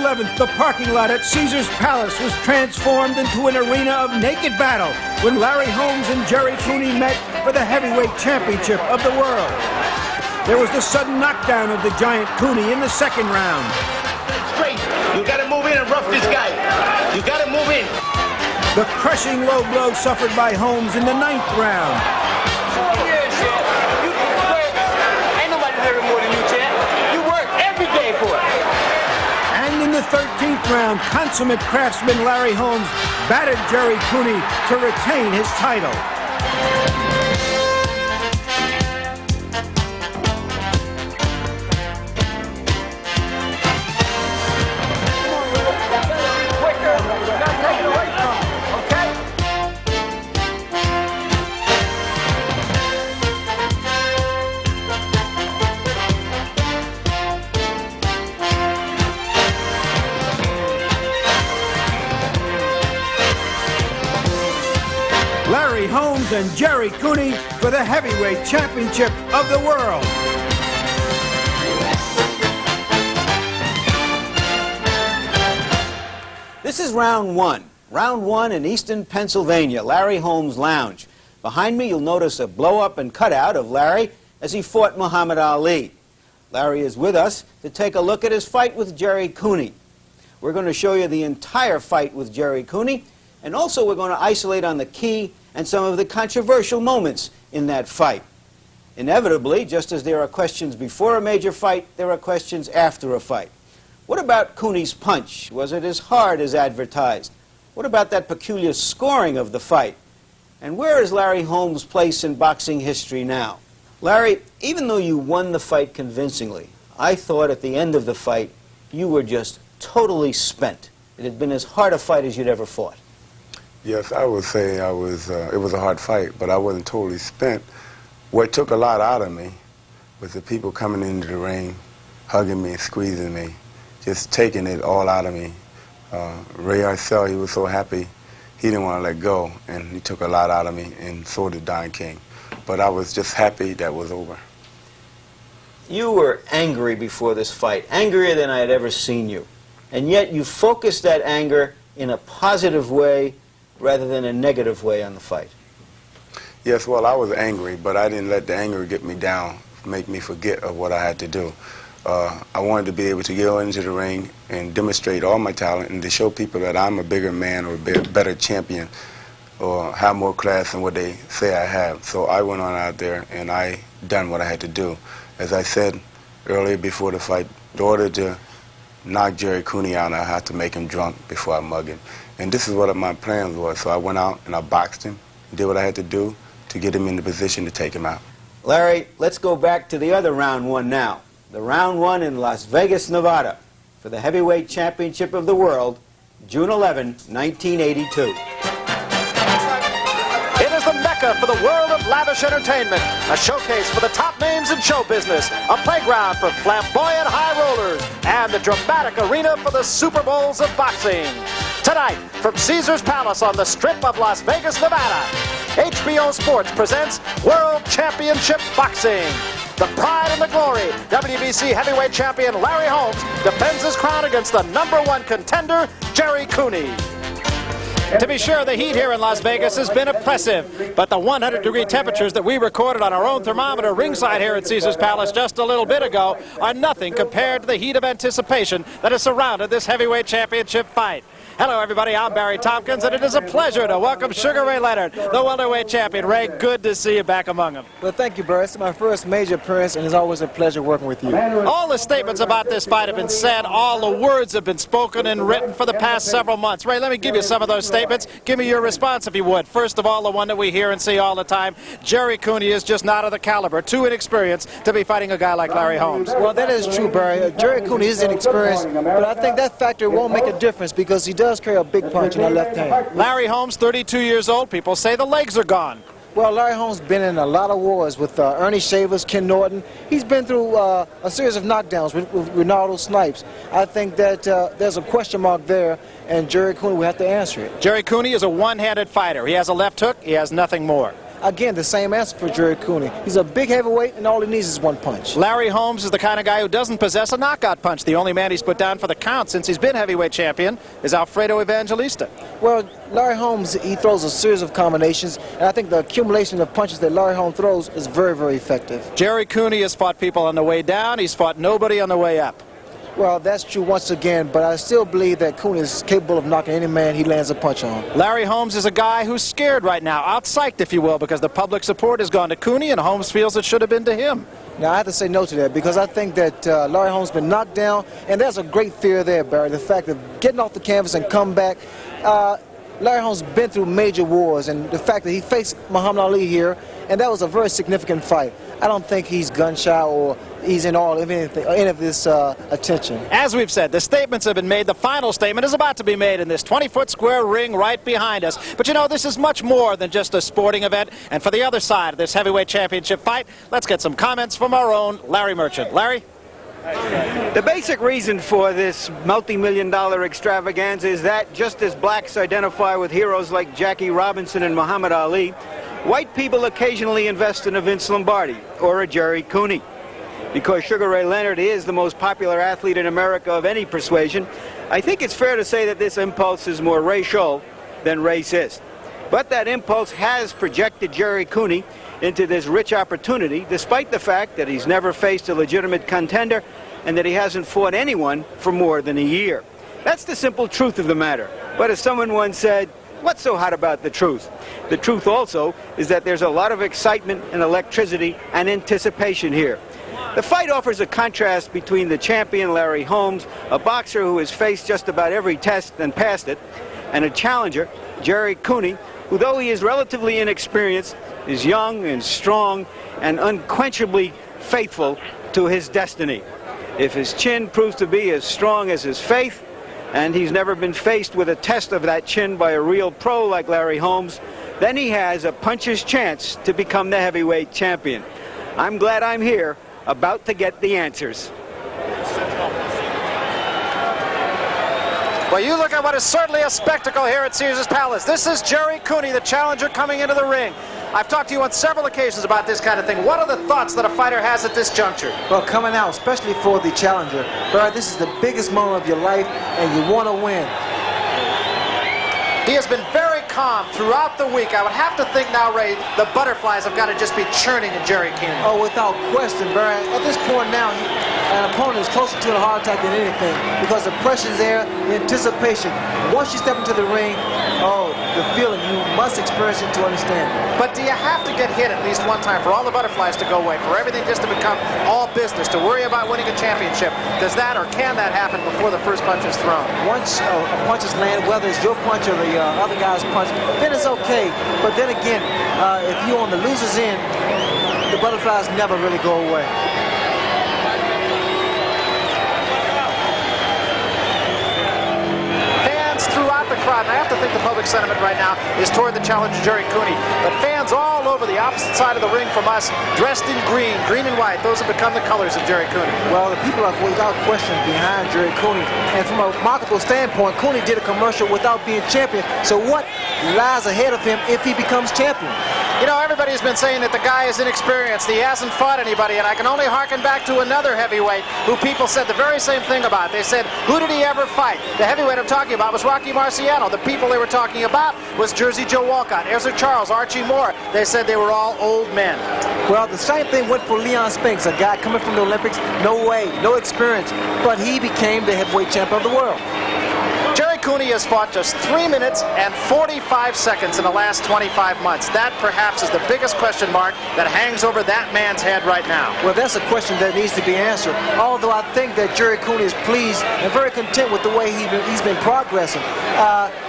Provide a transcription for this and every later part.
11th, the parking lot at Caesar's Palace was transformed into an arena of naked battle when Larry Holmes and Gerry Cooney met for the heavyweight championship of the world. There was the sudden knockdown of the giant Cooney in the second round. Straight. You got to move in and rough this guy. You got to move in. The crushing low blow suffered by Holmes in the 9th round. Ain't nobody hurting more than you, champ. You work every day for it. And in the 13th round, consummate craftsman Larry Holmes battered Gerry Cooney to retain his title. Larry Holmes and Gerry Cooney for the heavyweight championship of the world. This is round one. Round one in Easton, Pennsylvania, Larry Holmes Lounge. Behind me, you'll notice a blow-up and cutout of Larry as he fought Muhammad Ali. Larry is with us to take a look at his fight with Gerry Cooney. We're going to show you the entire fight with Gerry Cooney, and also we're going to isolate on the key and some of the controversial moments in that fight. Inevitably, just as there are questions before a major fight, there are questions after a fight. What about Cooney's punch? Was it as hard as advertised? What about that peculiar scoring of the fight? And where is Larry Holmes' place in boxing history now? Larry, even though you won the fight convincingly, I thought at the end of the fight you were just totally spent. It had been as hard a fight as you'd ever fought. Yes, I would say it was a hard fight, but I wasn't totally spent. What took a lot out of me was the people coming into the ring, hugging me, squeezing me, just taking it all out of me. Ray Arcel, he was so happy, he didn't want to let go, and he took a lot out of me, and so did Don King. But I was just happy that was over. You were angry before this fight, angrier than I had ever seen you. And yet you focused that anger in a positive way rather than a negative way on the fight. Yes, well, I was angry, but I didn't let the anger get me down, make me forget of what I had to do. I wanted to be able to go into the ring and demonstrate all my talent and to show people that I'm a bigger man or a better champion or have more class than what they say I have. So I went on out there and I done what I had to do. As I said earlier before the fight, in order to knock Gerry Cooney out, I had to make him drunk before I mug him. And this is what my plans was. So I went out and I boxed him, did what I had to do to get him in the position to take him out. Larry, let's go back to the other round one now. The round one in Las Vegas, Nevada, for the heavyweight championship of the world, June 11, 1982. It is the mecca for the world of lavish entertainment, a showcase for the top names in show business, a playground for flamboyant high rollers, and the dramatic arena for the Super Bowls of boxing. Tonight, from Caesar's Palace on the Strip of Las Vegas, Nevada, HBO Sports presents World Championship Boxing. The pride and the glory, WBC Heavyweight Champion Larry Holmes defends his crown against the #1 contender, Gerry Cooney. To be sure, the heat here in Las Vegas has been oppressive, but the 100-degree temperatures that we recorded on our own thermometer ringside here at Caesar's Palace just a little bit ago are nothing compared to the heat of anticipation that has surrounded this heavyweight championship fight. Hello, everybody. I'm Barry Tompkins, and it is a pleasure to welcome Sugar Ray Leonard, the welterweight champion. Ray, good to see you back among them. Well, thank you, Barry. It's my first major appearance, and it's always a pleasure working with you. All the statements about this fight have been said. All the words have been spoken and written for the past several months. Ray, let me give you some of those statements. Give me your response, if you would. First of all, the one that we hear and see all the time, Gerry Cooney is just not of the caliber, too inexperienced to be fighting a guy like Larry Holmes. Well, that is true, Barry. Gerry Cooney is inexperienced, but I think that factor won't make a difference because he does carry a big punch in that left hand. Larry Holmes, 32 years old. People say the legs are gone. Well, Larry Holmes has been in a lot of wars with Ernie Shavers, Ken Norton. He's been through a series of knockdowns with Ronaldo Snipes. I think that there's a question mark there, and Gerry Cooney will have to answer it. Gerry Cooney is a one-handed fighter. He has a left hook. He has nothing more. again, the same answer for Gerry Cooney. He's a big heavyweight, and all he needs is one punch. Larry Holmes is the kind of guy who doesn't possess a knockout punch. The only man he's put down for the count since he's been heavyweight champion is Alfredo Evangelista. Well, Larry Holmes, he throws a series of combinations, and I think the accumulation of punches that Larry Holmes throws is very, very effective. Gerry Cooney has fought people on the way down. He's fought nobody on the way up. Well, that's true once again, but I still believe that Cooney is capable of knocking any man he lands a punch on. Larry Holmes is a guy who's scared right now, out-psyched, if you will, because the public support has gone to Cooney, and Holmes feels it should have been to him. Now, I have to say no to that, because I think that Larry Holmes has been knocked down, and there's a great fear there, Barry, the fact of getting off the canvas and come back. Larry Holmes has been through major wars, and the fact that he faced Muhammad Ali here, and that was a very significant fight. I don't think he's gun-shy or he's in all of anything, any of this attention. As we've said, the statements have been made. The final statement is about to be made in this 20-foot square ring right behind us. But you know, this is much more than just a sporting event. And for the other side of this heavyweight championship fight, let's get some comments from our own Larry Merchant. Larry? The basic reason for this multi-million-dollar extravaganza is that, just as blacks identify with heroes like Jackie Robinson and Muhammad Ali, white people occasionally invest in a Vince Lombardi or a Gerry Cooney. Because Sugar Ray Leonard is the most popular athlete in America of any persuasion, I think it's fair to say that this impulse is more racial than racist. But that impulse has projected Gerry Cooney into this rich opportunity, despite the fact that he's never faced a legitimate contender and that he hasn't fought anyone for more than a year. That's the simple truth of the matter. But as someone once said, what's so hot about the truth? The truth also is that there's a lot of excitement and electricity and anticipation here. The fight offers a contrast between the champion Larry Holmes, a boxer who has faced just about every test and passed it, and a challenger, Gerry Cooney, who, though he is relatively inexperienced, is young and strong and unquenchably faithful to his destiny. If his chin proves to be as strong as his faith, and he's never been faced with a test of that chin by a real pro like Larry Holmes, then he has a puncher's chance to become the heavyweight champion. I'm glad I'm here, about to get the answers. Well, you look at what is certainly a spectacle here at Caesars Palace. This is Gerry Cooney, the challenger, coming into the ring. I've talked to you on several occasions about this kind of thing. What are the thoughts that a fighter has at this juncture? Well, coming out, especially for the challenger, Barry, this is the biggest moment of your life, and you want to win. He has been very calm throughout the week. I would have to think now, Ray, the butterflies have got to just be churning in Gerry Cooney. Oh, without question, Barry. At this point now, an opponent is closer to a heart attack than anything, because the pressure's there, the anticipation. Once you step into the ring, oh, the feeling, you must experience it to understand it. But do you have to get hit at least one time for all the butterflies to go away, for everything just to become all business, to worry about winning a championship? Does that or can that happen before the first punch is thrown? Once a punch is landed, whether it's your punch or the other guy's punch, then it's okay. But then again, if you're on the loser's end, the butterflies never really go away. Throughout the crowd, and I have to think the public sentiment right now is toward the challenger Gerry Cooney, but fans all over the opposite side of the ring from us, dressed in green and white. Those have become the colors of Gerry Cooney. Well, the people are without question behind Gerry Cooney, and from a marketable standpoint, Cooney did a commercial without being champion, so what lies ahead of him if he becomes champion? You know, everybody's been saying that the guy is inexperienced. He hasn't fought anybody, and I can only harken back to another heavyweight who people said the very same thing about. They said, who did he ever fight? The heavyweight I'm talking about was Rocky Marciano. The people they were talking about was Jersey Joe Walcott, Ezra Charles, Archie Moore. They said they were all old men. Well, the same thing went for Leon Spinks, a guy coming from the Olympics, no way, no experience, but he became the heavyweight champion of the world. Gerry Cooney has fought just 3 minutes and 45 seconds in the last 25 months. That perhaps is the biggest question mark that hangs over that man's head right now. Well, that's a question that needs to be answered. Although I think that Gerry Cooney is pleased and very content with the way he's been progressing.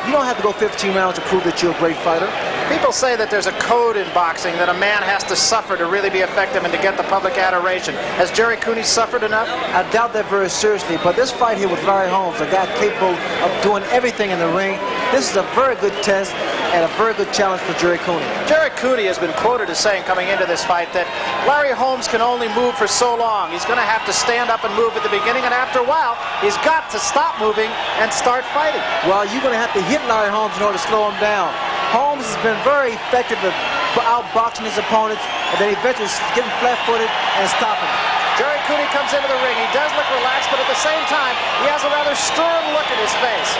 You don't have to go 15 rounds to prove that you're a great fighter. People say that there's a code in boxing that a man has to suffer to really be effective and to get the public adoration. Has Gerry Cooney suffered enough? I doubt that very seriously, but this fight here with Larry Holmes, a guy capable of doing everything in the ring, this is a very good test and a very good challenge for Gerry Cooney. Gerry Cooney has been quoted as saying coming into this fight that Larry Holmes can only move for so long. He's going to have to stand up and move at the beginning, and after a while, he's got to stop moving and start fighting. Well, you're going to have to hit Larry Holmes in order to slow him down. Holmes has been very effective at outboxing his opponents, and then eventually getting flat-footed and stopping him. Gerry Cooney comes into the ring. He does look relaxed, but at the same time, he has a rather stern look at his face.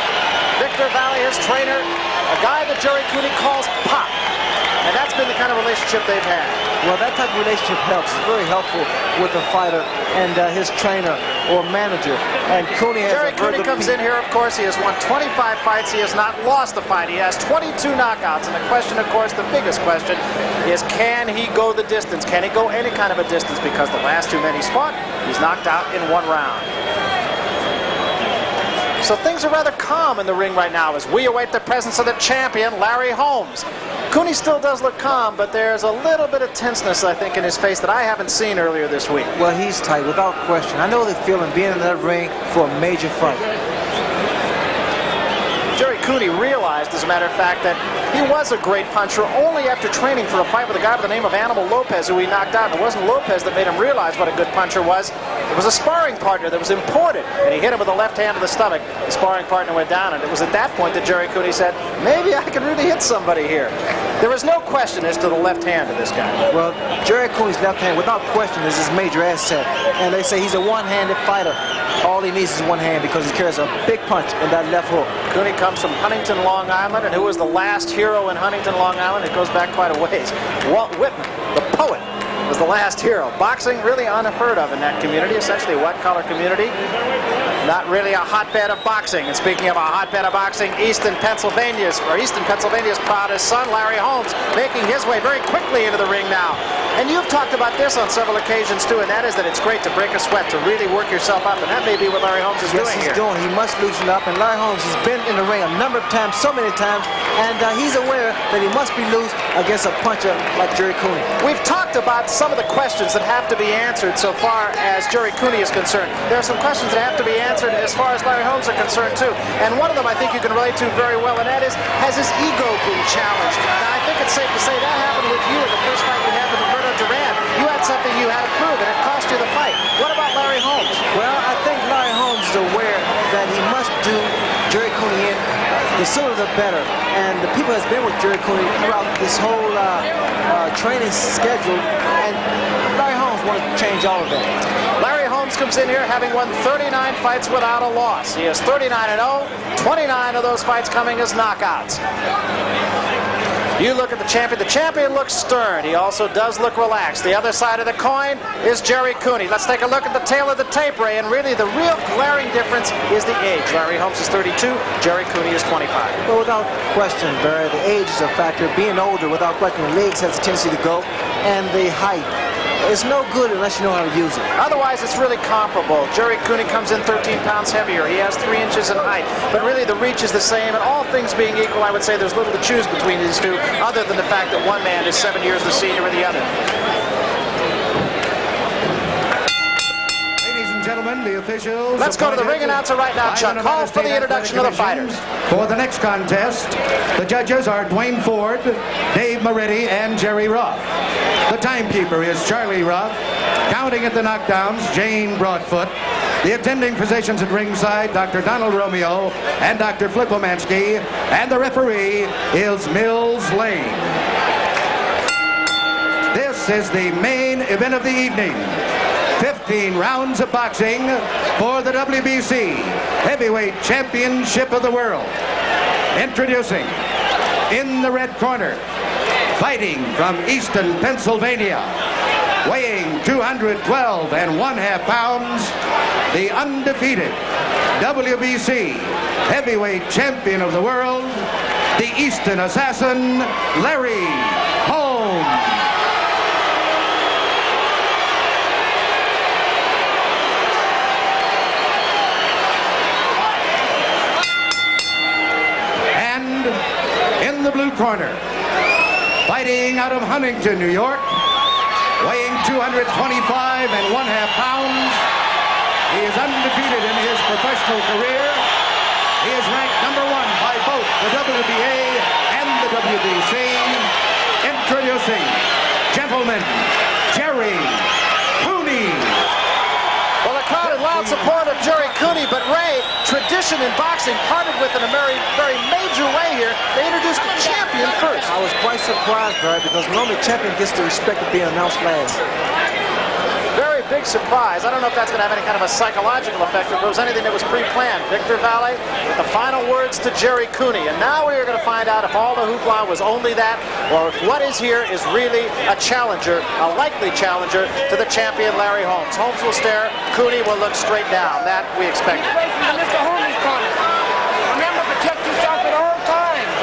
Victor Valley, his trainer, a guy that Gerry Cooney calls Pop. And that's been the kind of relationship they've had. Well, that type of relationship helps. It's very helpful with a fighter and his trainer or manager. And Cooney has Gerry Cooney comes in here, of course. He has won 25 fights. He has not lost a fight. He has 22 knockouts. And the question, of course, the biggest question is, can he go the distance? Can he go any kind of a distance? Because the last two men he's fought, he's knocked out in one round. So things are rather calm in the ring right now as we await the presence of the champion, Larry Holmes. Cooney still does look calm, but there's a little bit of tenseness, I think, in his face that I haven't seen earlier this week. Well, he's tight, without question. I know the feeling being in that ring for a major fight. Gerry Cooney realized, as a matter of fact, that he was a great puncher only after training for a fight with a guy by the name of Animal Lopez, who he knocked out. And it wasn't Lopez that made him realize what a good puncher was. It was a sparring partner that was imported, and he hit him with the left hand to the stomach. The sparring partner went down, and it was at that point that Gerry Cooney said, maybe I can really hit somebody here. There was no question as to the left hand of this guy. Well, Gerry Cooney's left hand, without question, is his major asset. And they say he's a one-handed fighter. All he needs is one hand because he carries a big punch in that left hook. Cooney comes from Huntington, Long Island, and who was the last hero in Huntington, Long Island? It goes back quite a ways. Walt Whitman, the poet, was the last hero. Boxing really unheard of in that community, essentially a white-collar community. Not really a hotbed of boxing. And speaking of a hotbed of boxing, Easton, Pennsylvania's proudest son, Larry Holmes, making his way very quickly into the ring now. And you've talked about this on several occasions too, and that is that it's great to break a sweat, to really work yourself up, and that may be what Larry Holmes is doing here. Yes, he's doing. He must loosen up, and Larry Holmes has been in the ring a number of times, so many times, and he's aware that he must be loose against a puncher like Gerry Cooney. We've talked about some of the questions that have to be answered so far as Gerry Cooney is concerned. There are some questions that have to be answered as far as Larry Holmes are concerned too, and one of them I think you can relate to very well, and that is, has his ego been challenged? Now I think it's safe to say that happened with you in the first fight you had with Roberto Duran. You had something you had to prove, and it cost you the fight. What about Larry Holmes? Well, I think Larry Holmes is aware that he must do Gerry Cooney in. The sooner the better. And the people that's been with Gerry Cooney throughout this whole training schedule, and Larry Holmes wanted to change all of that. Larry Holmes comes in here having won 39 fights without a loss. He is 39-0, 29 of those fights coming as knockouts. You look at the champion looks stern. He also does look relaxed. The other side of the coin is Gerry Cooney. Let's take a look at the tail of the tape, Ray, and really the real glaring difference is the age. Larry Holmes is 32, Gerry Cooney is 25. Well, without question, Barry, the age is a factor. Being older, without question, the legs has a tendency to go, and the height. It's no good unless you know how to use it. Otherwise, it's really comparable. Gerry Cooney comes in 13 pounds heavier. He has 3 inches in height. But really, the reach is the same. And all things being equal, I would say there's little to choose between these two, other than the fact that one man is 7 years the senior of the other. Ladies and gentlemen, the officials. Let's go to the ring announcer right now, Chuck. Call for the introduction of the fighters. For the next contest, the judges are Dwayne Ford, Dave Moretti, and Jerry Ruff. The timekeeper is Charlie Ruff. Counting at the knockdowns, Jane Broadfoot. The attending physicians at ringside, Dr. Donald Romeo and Dr. Flip Omansky. And the referee is Mills Lane. This is the main event of the evening. 15 rounds of boxing for the WBC Heavyweight Championship of the World. Introducing, in the red corner, fighting from Easton, Pennsylvania, weighing 212 1/2 pounds, the undefeated WBC Heavyweight Champion of the World, the Easton Assassin, Larry Holmes. And in the blue corner, fighting out of Huntington, New York, weighing 225 1/2 pounds. He is undefeated in his professional career. He is ranked #1 by both the WBA and the WBC. Introducing, gentlemen, Gerry Cooney. Well, the crowd in loud support of Gerry Cooney Cooney, but Ray, tradition in boxing, parted with in a very, very major way here. They introduced the champion first. I was quite surprised, Barry, because normally champion gets the respect of being announced last. Very big surprise. I don't know if that's going to have any kind of a psychological effect, if it was anything that was pre-planned. Victor Valle with the final words to Gerry Cooney. And now we are going to find out if all the hoopla was only that, or if what is here is really a challenger, a likely challenger to the champion Larry Holmes. Holmes will stare, Cooney will look straight down. That we expect. Mr. Holmes' corner. Remember, protect yourself at all times.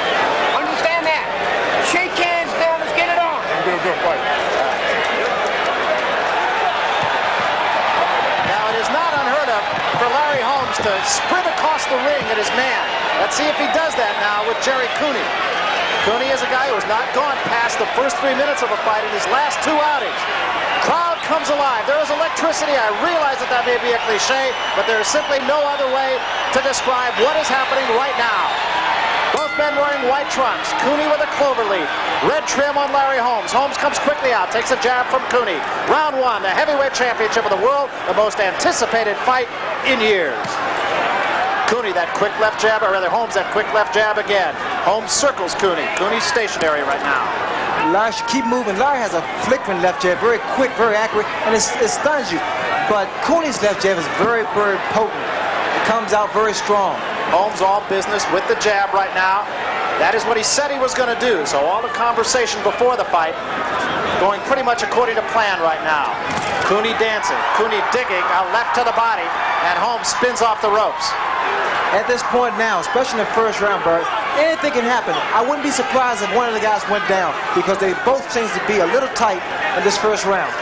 Understand that. Shake hands now. Let's get it on. For Larry Holmes to sprint across the ring at his man. Let's see if he does that now with Gerry Cooney. Cooney is a guy who has not gone past the first 3 minutes of a fight in his last 2 outings. Crowd comes alive. There is electricity. I realize that may be a cliche, but there is simply no other way to describe what is happening right now. Both men wearing white trunks. Cooney with a clover leaf. Red trim on Larry Holmes. Holmes comes quickly out, takes a jab from Cooney. Round 1, the heavyweight championship of the world, the most anticipated fight in years. Cooney, that quick left jab, or rather Holmes, that quick left jab again. Holmes circles Cooney. Cooney's stationary right now. Larry should keep moving. Larry has a flickering left jab, very quick, very accurate, and it stuns you. But Cooney's left jab is very, very potent. It comes out very strong. Holmes all business with the jab right now. That is what he said he was going to do. So all the conversation before the fight going pretty much according to plan right now. Cooney dancing, Cooney digging, a left to the body, and Holmes spins off the ropes. At this point now, especially in the first round, Bert, anything can happen. I wouldn't be surprised if one of the guys went down because they both seem to be a little tight in this first round.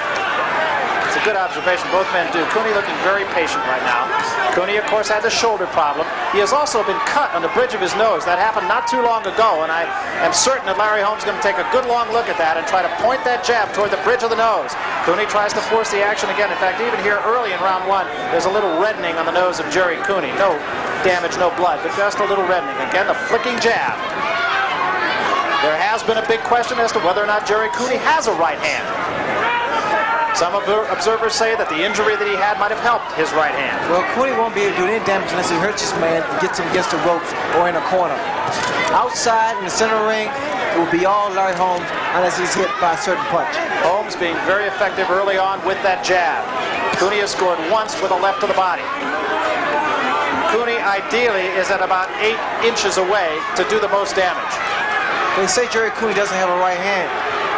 It's a good observation, both men do. Cooney looking very patient right now. Cooney, of course, had the shoulder problem. He has also been cut on the bridge of his nose. That happened not too long ago, and I am certain that Larry Holmes is going to take a good long look at that and try to point that jab toward the bridge of the nose. Cooney tries to force the action again. In fact, even here early in round 1, there's a little reddening on the nose of Gerry Cooney. No damage, no blood, but just a little reddening. Again, the flicking jab. There has been a big question as to whether or not Gerry Cooney has a right hand. Some observers say that the injury that he had might have helped his right hand. Well, Cooney won't be able to do any damage unless he hurts his man and gets him against the ropes or in a corner. Outside in the center ring, it will be all Larry Holmes unless he's hit by a certain punch. Holmes being very effective early on with that jab. Cooney has scored once with a left to the body. Cooney ideally is at about 8 inches away to do the most damage. They say Gerry Cooney doesn't have a right hand.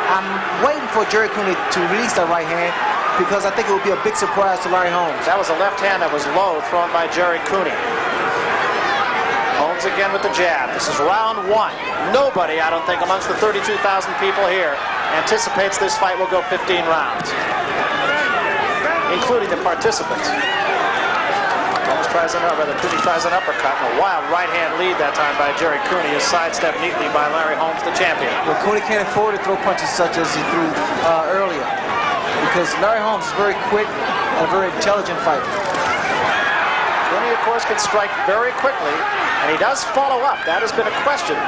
I'm waiting for Gerry Cooney to release that right hand because I think it would be a big surprise to Larry Holmes. That was a left hand that was low, thrown by Gerry Cooney. Holmes again with the jab. This is round 1. Nobody, I don't think, amongst the 32,000 people here anticipates this fight will go 15 rounds, including the participants. Holmes tries Cooney tries an uppercut, and a wild right-hand lead that time by Gerry Cooney is sidestepped neatly by Larry Holmes, the champion. Well, Cooney can't afford to throw punches such as he threw earlier because Larry Holmes is very quick and a very intelligent fighter. Cooney, of course, can strike very quickly, and he does follow up. That has been a question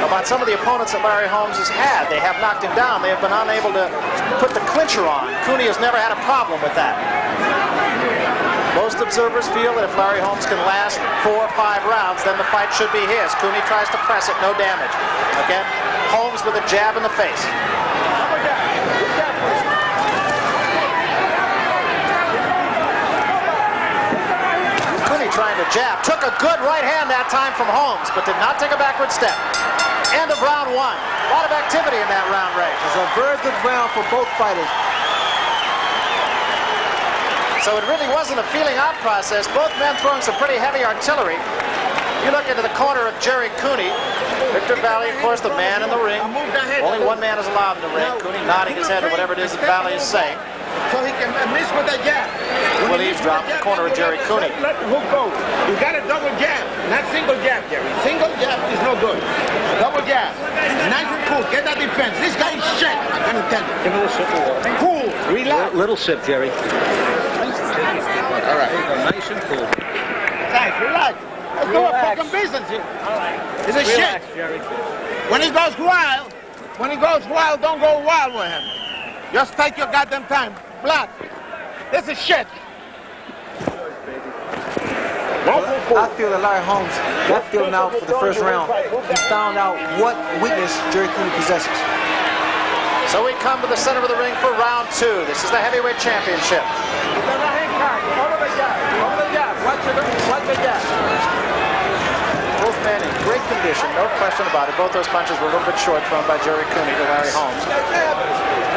about some of the opponents that Larry Holmes has had. They have knocked him down. They have been unable to put the clincher on. Cooney has never had a problem with that. Most observers feel that if Larry Holmes can last 4 or 5 rounds, then the fight should be his. Cooney tries to press it, no damage. Again, Holmes with a jab in the face. Cooney trying to jab. Took a good right hand that time from Holmes, but did not take a backward step. End of round 1. A lot of activity in that round, Ray. It's a very good round for both fighters. So it really wasn't a feeling-out process. Both men throwing some pretty heavy artillery. You look into the corner of Gerry Cooney. Victor Valle, of course, the man in the ring. Only one man is allowed in the ring. Cooney nodding his head to whatever it is that Valle is saying. So he can miss with that jab. Will eavesdrop in the corner of Gerry Cooney. Let the hook go. You got a double jab, not single jab, Gerry. Single jab is no good. Double jab. Nice and cool. Get that defense. This guy is shit. I'm going to tell you. Give a little sip of water. Cool. Relax. Little sip, Gerry. All right. Nice and cool. Guys, relax. Let's do a fucking business here. All right. It's a shit. Gerry. When he goes wild, don't go wild with him. Just take your goddamn time. Black. This is shit. I feel that Larry Holmes got feeling out for the first round. He found out what weakness Gerry Cooney possesses. So we come to the center of the ring for round 2. This is the heavyweight championship. Both men in great condition, no question about it. Both those punches were a little bit short, thrown by Gerry Cooney to Larry Holmes.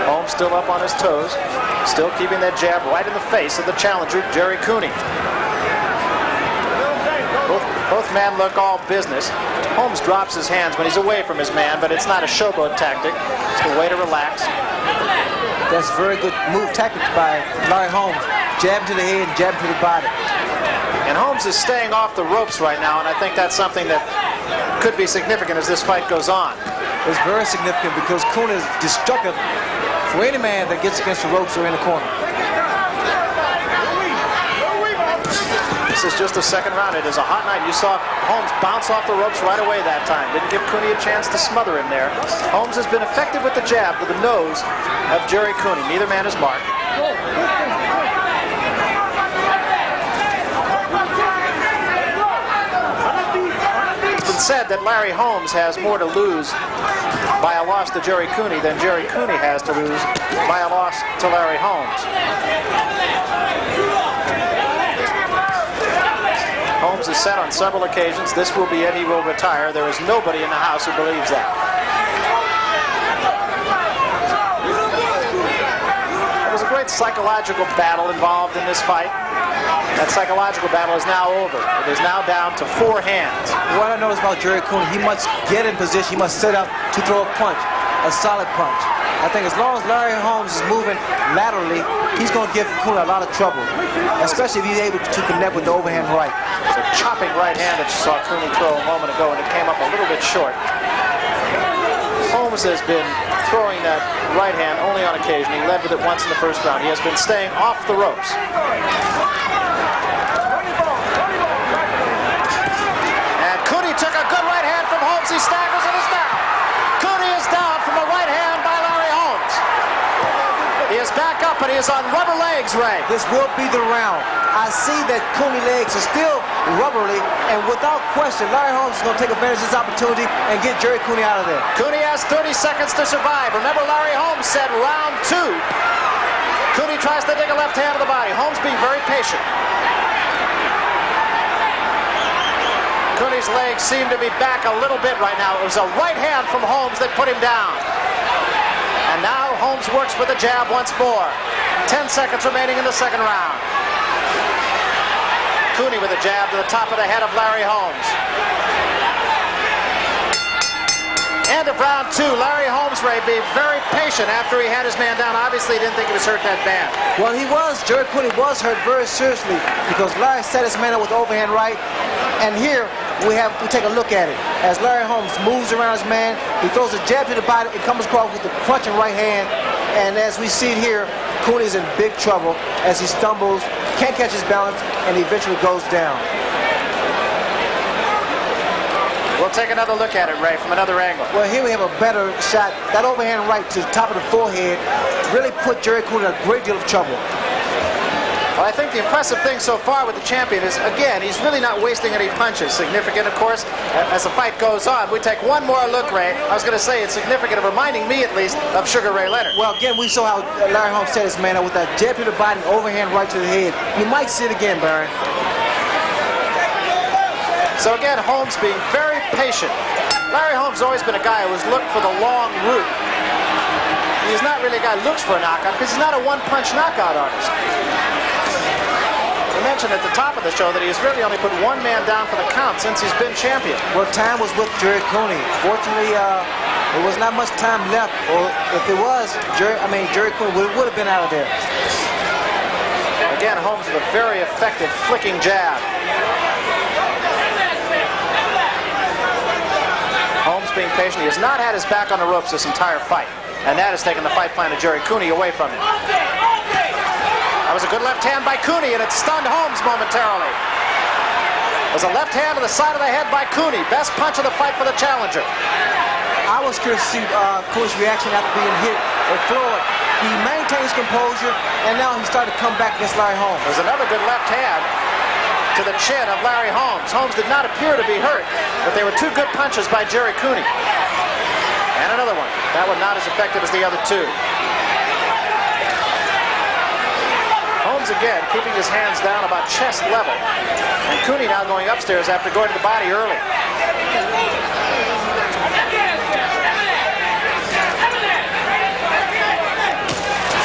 Holmes still up on his toes, still keeping that jab right in the face of the challenger, Gerry Cooney. Both men look all business. Holmes drops his hands when he's away from his man, but it's not a showboat tactic. It's a way to relax. That's very good move tactics by Larry Holmes. Jab to the head, jab to the body. And Holmes is staying off the ropes right now, and I think that's something that could be significant as this fight goes on. It's very significant because Cooney is destructive for any man that gets against the ropes or in the corner. This is just the second round. It is a hot night. You saw Holmes bounce off the ropes right away that time. Didn't give Cooney a chance to smother him there. Holmes has been effective with the jab to the nose of Gerry Cooney. Neither man is marked. It's been said that Larry Holmes has more to lose by a loss to Gerry Cooney than Gerry Cooney has to lose by a loss to Larry Holmes. Holmes has said on several occasions, this will be it, he will retire. There is nobody in the house who believes that. There was a great psychological battle involved in this fight. That psychological battle is now over. It is now down to 4 hands. What I noticed about Gerry Cooney, he must get in position, he must set up to throw a punch, a solid punch. I think as long as Larry Holmes is moving laterally, he's going to give Cooney a lot of trouble, especially if he's able to connect with the overhand right. It's a chopping right hand that you saw Cooney throw a moment ago, and it came up a little bit short. Holmes has been throwing that right hand only on occasion. He led with it once in the first round. He has been staying off the ropes. And Cooney took a good right hand from Holmes. He staggers and is down. Cooney is down from a right hand by Larry Holmes. He is back up, and he is on rubber legs, Ray. This will be the round. I see that Cooney legs are still rubbery, and without question, Larry Holmes is going to take advantage of this opportunity and get Gerry Cooney out of there. Cooney has 30 seconds to survive. Remember, Larry Holmes said round 2. Cooney tries to dig a left hand to the body. Holmes being very patient. Cooney's legs seem to be back a little bit right now. It was a right hand from Holmes that put him down. And now Holmes works with a jab once more. 10 seconds remaining in the second round. Cooney with a jab to the top of the head of Larry Holmes. End of round 2. Larry Holmes, Ray, being very patient after he had his man down. Obviously, he didn't think he was hurt that bad. Well, he was. Gerry Cooney was hurt very seriously because Larry set his man up with the overhand right. And here we take a look at it. As Larry Holmes moves around his man, he throws a jab to the body. It comes across with the punching right hand. And as we see it here, Cooney's in big trouble as he stumbles, can't catch his balance, and he eventually goes down. We'll take another look at it, Ray, from another angle. Well, here we have a better shot. That overhand right to the top of the forehead really put Gerry Cooney in a great deal of trouble. Well, I think the impressive thing so far with the champion is, again, he's really not wasting any punches. Significant, of course, as the fight goes on. We take one more look, Ray. I was going to say it's significant, of reminding me, at least, of Sugar Ray Leonard. Well, again, we saw how Larry Holmes set his man up with that jab to the body and overhand right to the head. You might see it again, Baron. So again, Holmes being very patient. Larry Holmes has always been a guy who has looked for the long route. He's not really a guy who looks for a knockout because he's not a one-punch knockout artist. We mentioned at the top of the show that he's really only put one man down for the count since he's been champion. Well, time was with Gerry Cooney. Fortunately, there was not much time left. Or if it was, Gerry Cooney would have been out of there. Again, Holmes with a very effective flicking jab. Holmes being patient. He has not had his back on the ropes this entire fight. And that has taken the fight plan of Gerry Cooney away from him. That was a good left hand by Cooney, and it stunned Holmes momentarily. It was a left hand to the side of the head by Cooney. Best punch of the fight for the challenger. I was curious to see Cooney's reaction after being hit or floored. He maintained his composure, and now he started to come back against Larry Holmes. There's another good left hand. to the chin of Larry Holmes. Holmes did not appear to be hurt, but they were two good punches by Gerry Cooney. And another one. That one not as effective as the other two. Holmes again keeping his hands down about chest level. And Cooney now going upstairs after going to the body early.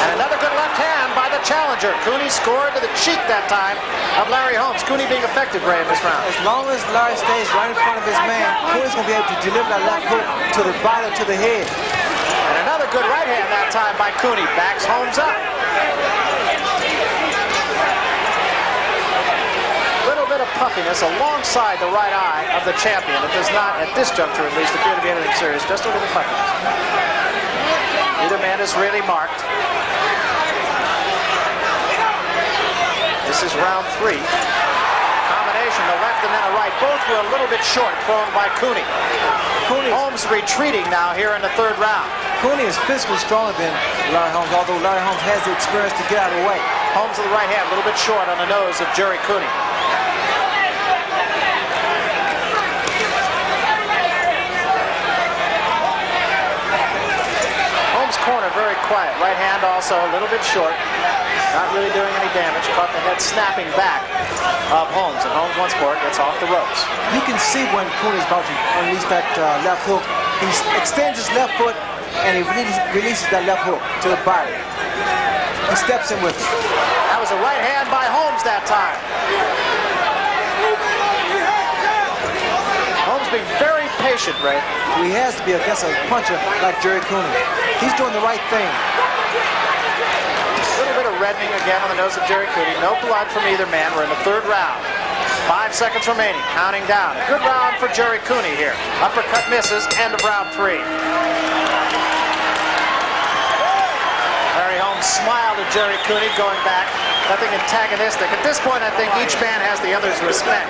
And another good left hand by the challenger. Cooney scored to the cheek that time of Larry Holmes. Cooney being effective, Ray, in this round. As long as Larry stays right in front of his man, Cooney's going to be able to deliver that left hook to the body, to the head. And another good right hand that time by Cooney. Backs Holmes up. Little bit of puffiness alongside the right eye of the champion. It does not, at this juncture at least, appear to be anything serious. Just a little puffiness. Neither man is really marked. This is round 3. Combination, the left and then a right. Both were a little bit short, thrown by Cooney. Holmes retreating now here in the 3rd round. Cooney is physically stronger than Larry Holmes, although Larry Holmes has the experience to get out of the way. Holmes with the right hand, a little bit short on the nose of Gerry Cooney. Holmes' corner very quiet. Right hand also a little bit short. Not really doing any damage. Caught the head snapping back of Holmes. And Holmes once more gets off the ropes. You can see when Cooney's about to unleash that left hook. He extends his left foot and he releases that left hook to the body. He steps in with it. That was a right hand by Holmes that time. Holmes being very patient, Ray. He has to be against a puncher like Gerry Cooney. He's doing the right thing. A little bit of reddening again on the nose of Gerry Cooney. No blood from either man. We're in the 3rd round. 5 seconds remaining. Counting down. A good round for Gerry Cooney here. Uppercut misses. End of round 3. Larry Holmes smiled at Gerry Cooney going back. Nothing antagonistic. At this point, I think each man has the other's respect.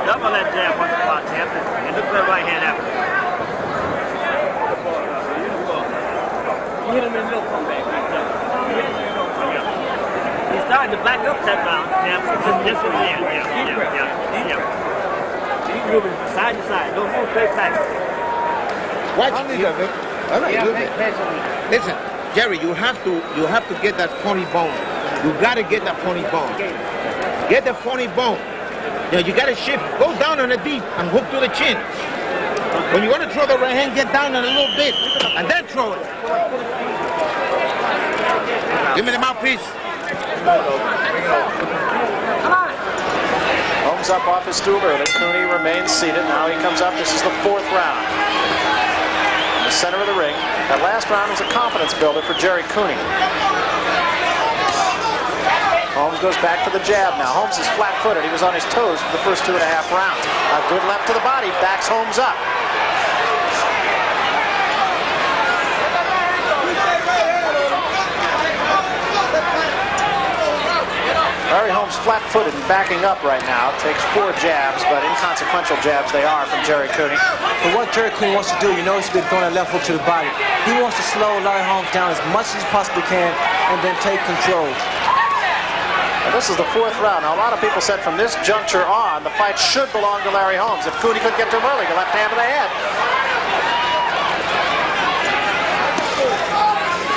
Double that jab once in a while, champ, and look for the right hand after. You hit him in the middle, come back. He's starting to back up that round, champ. This is the end. Yeah. He's moving side to side. Don't move straight back. Watch it. Listen, Gerry, you have to get that funny bone. You gotta get that funny bone. Get the funny bone. You gotta shift. Go down on the deep and hook to the chin. When you want to throw the right hand, get down on a little bit and then throw it. Give me the mouthpiece. Holmes up off his stool early. Cooney remains seated. Now he comes up. This is the 4th round. In the center of the ring. That last round was a confidence builder for Gerry Cooney. Holmes goes back to the jab now. Holmes is flat-footed. He was on his toes for the first 2.5 rounds. A good left to the body. Backs Holmes up. Larry Holmes flat-footed and backing up right now. Takes 4 jabs, but inconsequential jabs they are from Gerry Cooney. But what Gerry Cooney wants to do, you know he's been throwing that left hook to the body. He wants to slow Larry Holmes down as much as he possibly can and then take control. And this is the 4th round. Now, a lot of people said from this juncture on, the fight should belong to Larry Holmes. If Cooney couldn't get to him early, the left hand to the head.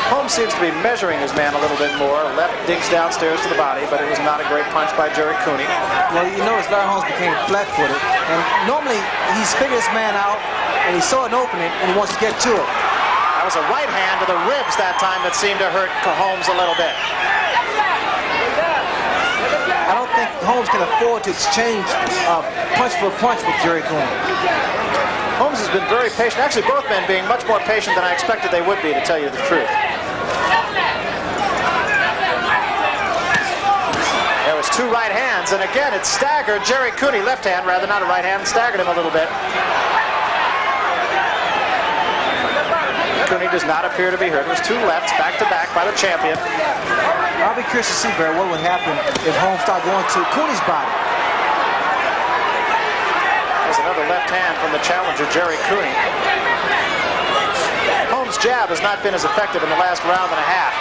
Holmes seems to be measuring his man a little bit more. Left digs downstairs to the body, but it was not a great punch by Gerry Cooney. Well, you notice Larry Holmes became flat-footed, and normally he's figured his man out, and he saw an opening, and he wants to get to it. That was a right hand to the ribs that time that seemed to hurt Holmes a little bit. I don't think Holmes can afford to exchange punch for punch with Gerry Cooney. Holmes has been very patient. Actually, both men being much more patient than I expected they would be, to tell you the truth. There was 2 right hands, and again, it staggered Gerry Cooney. Left hand, rather, not a right hand, staggered him a little bit. Cooney does not appear to be hurt. It was 2 lefts, back-to-back by the champion. I'll be curious to see, Barry, what would happen if Holmes started going to Cooney's body. There's another left hand from the challenger, Gerry Cooney. Holmes' jab has not been as effective in the last round and a half.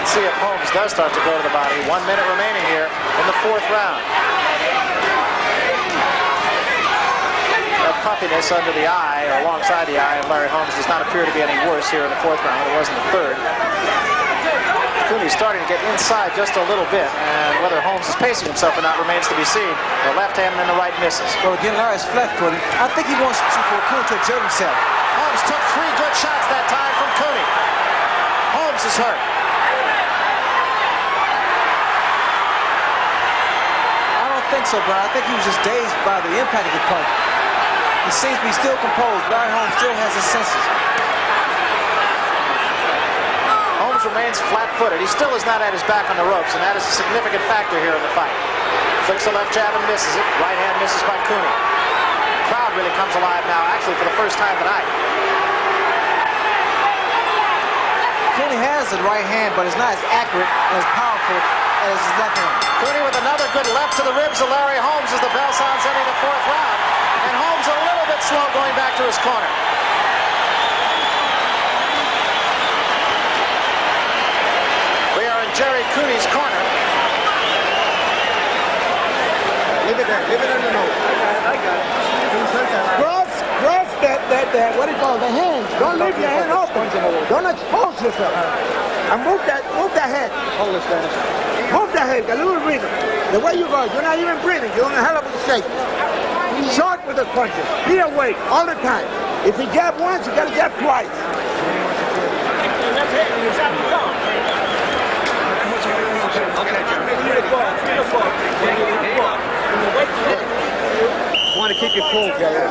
Let's see if Holmes does start to go to the body. 1 minute remaining here in the 4th round. That puffiness under the eye, or alongside the eye, of Larry Holmes does not appear to be any worse here in the 4th round than it was in the 3rd. Cooney's starting to get inside just a little bit, and whether Holmes is pacing himself or not remains to be seen. The left hand and the right misses. Well, again, Larry's flat-footed. I think he wants for Cooney to exert himself. Holmes took 3 good shots that time from Cooney. Holmes is hurt. I don't think so, Brian. I think he was just dazed by the impact of the punch. He seems to be still composed. Larry Holmes still has his senses. Holmes remains flat-footed. He still is not at his back on the ropes, and that is a significant factor here in the fight. Flicks a left jab and misses it. Right hand misses by Cooney. Crowd really comes alive now, actually for the first time tonight. Cooney has the right hand, but it's not as accurate and as powerful as his left hand. Cooney with another good left to the ribs of Larry Holmes as the bell sounds ending the 4th round. And Holmes a little bit slow going back to his corner. We are in Gerry Cooney's corner. Leave it there. Leave it in the nose. I got it. Cross that, what do you call it, the hand. Don't leave your hand open. Don't expose yourself. And move that head. Hold this down. Move the head, a little rhythm. The way you go, you're not even breathing. You're in a hell of a shape. Short with the punches. Be awake all the time. If you jab once, you gotta jab twice. Want to keep your cool, Gerry.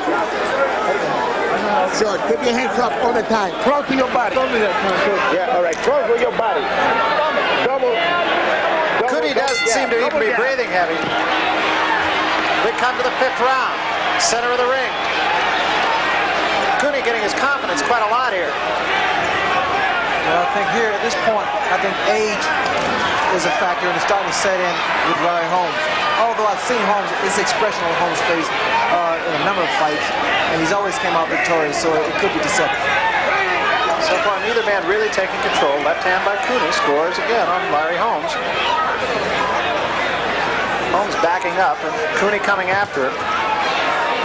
Sure, keep your hands up all the time. Close to your body. Yeah, all right. Close with your body. Double. Cooney doesn't seem to even be breathing heavy. We come to the 5th round. Center of the ring. Cooney getting his confidence quite a lot here. Well, I think here at this point, I think age is a factor and it's starting to set in with Larry Holmes. Although I've seen Holmes, his expression on Holmes' face in a number of fights, and he's always came out victorious, so it could be deceptive. So far, neither man really taking control. Left hand by Cooney scores again on Larry Holmes. Holmes backing up, and Cooney coming after it.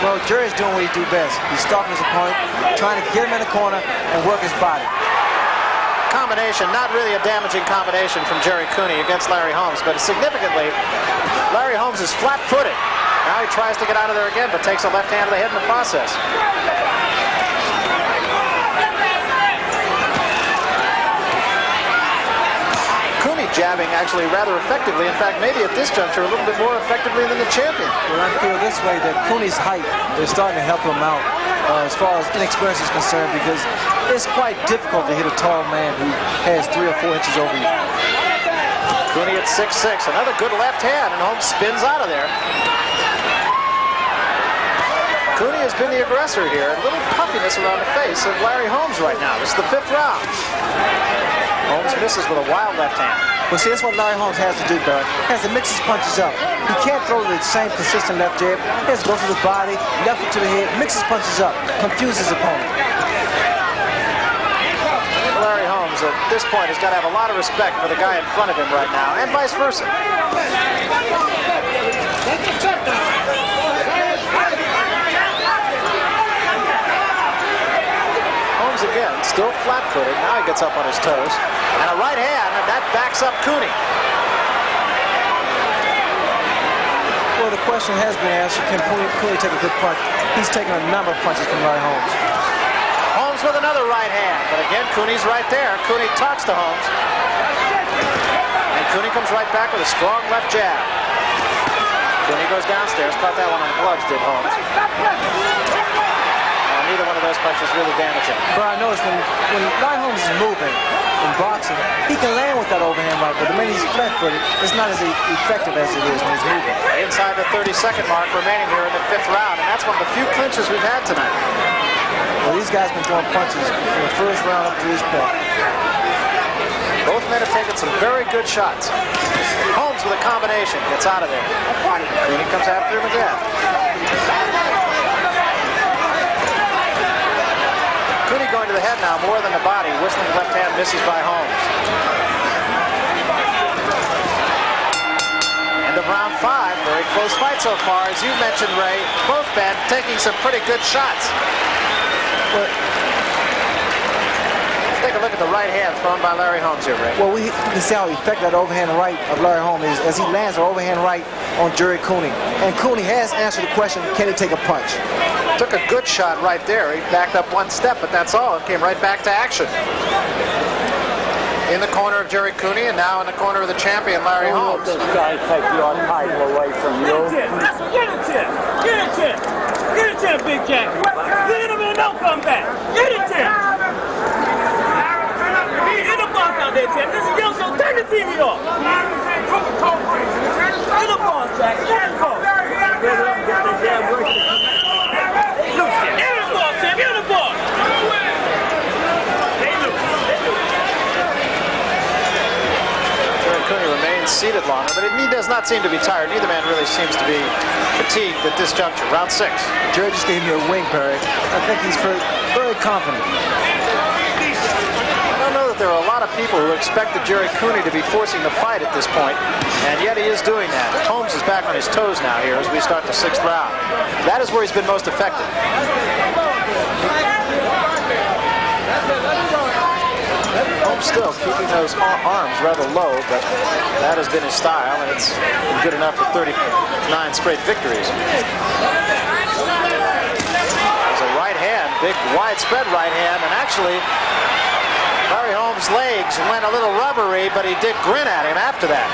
Well, Gerry's doing what he do best. He's stalking his opponent, trying to get him in the corner and work his body. Combination, not really a damaging combination from Gerry Cooney against Larry Holmes, but significantly, Larry Holmes is flat-footed. Now he tries to get out of there again, but takes a left hand to the head in the process. Cooney jabbing actually rather effectively. In fact, maybe at this juncture a little bit more effectively than the champion. Well, I feel this way that Cooney's height is starting to help him out as far as inexperience is concerned, because it's quite difficult to hit a tall man who has 3 or 4 inches over you. Cooney at 6'6", another good left hand, and Holmes spins out of there. Cooney has been the aggressor here. A little puffiness around the face of Larry Holmes right now. This is the 5th round. Holmes misses with a wild left hand. Well, see, that's what Larry Holmes has to do, Barry. He has to mix his punches up. He can't throw the same consistent left jab. He has to go to the body, left foot to the head, mix his punches up, confuse his opponent. Larry Holmes, at this point, has got to have a lot of respect for the guy in front of him right now, and vice versa. Holmes again, still flat-footed. Now he gets up on his toes. And a right hand, and that backs up Cooney. Well, the question has been answered. Can Cooney take a good punch? He's taken a number of punches from Larry Holmes. Holmes with another right hand, but again, Cooney's right there. Cooney talks to Holmes. And Cooney comes right back with a strong left jab. Cooney goes downstairs, caught that one on the gloves, did Holmes. Neither one of those punches really damaging. But I noticed when Larry Holmes is moving in boxing, he can land with that overhand right, but the minute he's flat-footed, it's not as effective as it is when he's moving. Inside the 30-second mark remaining here in the 5th round, and that's one of the few clinches we've had tonight. Well, these guys have been throwing punches from the 1st round up to this point. Both men have taken some very good shots. Holmes with a combination, gets out of there. Cooney comes after him again. Cooney going to the head now more than the body. Whistling left hand misses by Holmes. of round 5. Very close fight so far. As you mentioned, Ray, both men taking some pretty good shots. Take a look at the right hand thrown by Larry Holmes here, Ray. Well, you can see how effective that overhand right of Larry Holmes is as he lands an overhand right on Gerry Cooney. And Cooney has answered the question, can he take a punch? Took a good shot right there. He backed up one step, but that's all. It came right back to action. In the corner of Gerry Cooney, and now in the corner of the champion, Larry Holmes. This guy take your title away from you. Get a chip! Get a chip! Get a chip, Big Jack! Get him and don't come back! Get a chip! Get the boss out there, Jack! This is your show! Turn the TV off! Get the boss, Jack! Get the boss! Get up and get the damn work. Get the boss, Jack! Get the boss! Cooney remains seated longer, but he does not seem to be tired. Neither man really seems to be fatigued at this juncture. Round 6. Gerry just gave me a wing, Perry. I think he's very confident. I don't know that there are a lot of people who expected Gerry Cooney to be forcing the fight at this point, and yet he is doing that. Holmes is back on his toes now here as we start the 6th round. That is where he's been most effective. Holmes still keeping those arms rather low, but that has been his style, and it's been good enough for 39 straight victories. There's a right hand, big widespread right hand, and actually Larry Holmes' legs went a little rubbery, but he did grin at him after that.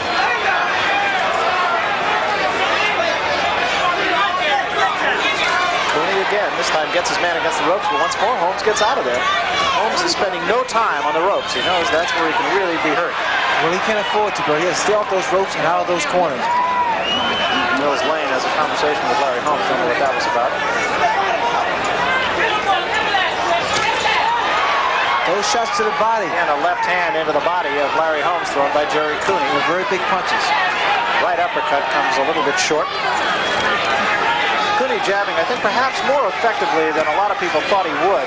Cooney again, this time gets his man against the ropes, but once more Holmes gets out of there. Holmes is spending no time on the ropes. He knows that's where he can really be hurt. Well, he can't afford to, but he has to stay off those ropes and out of those corners. Mills Lane has a conversation with Larry Holmes. Don't know what that was about. Those shots to the body. And a left hand into the body of Larry Holmes thrown by Gerry Cooney. With very big punches. Right uppercut comes a little bit short. Cooney jabbing, I think, perhaps more effectively than a lot of people thought he would.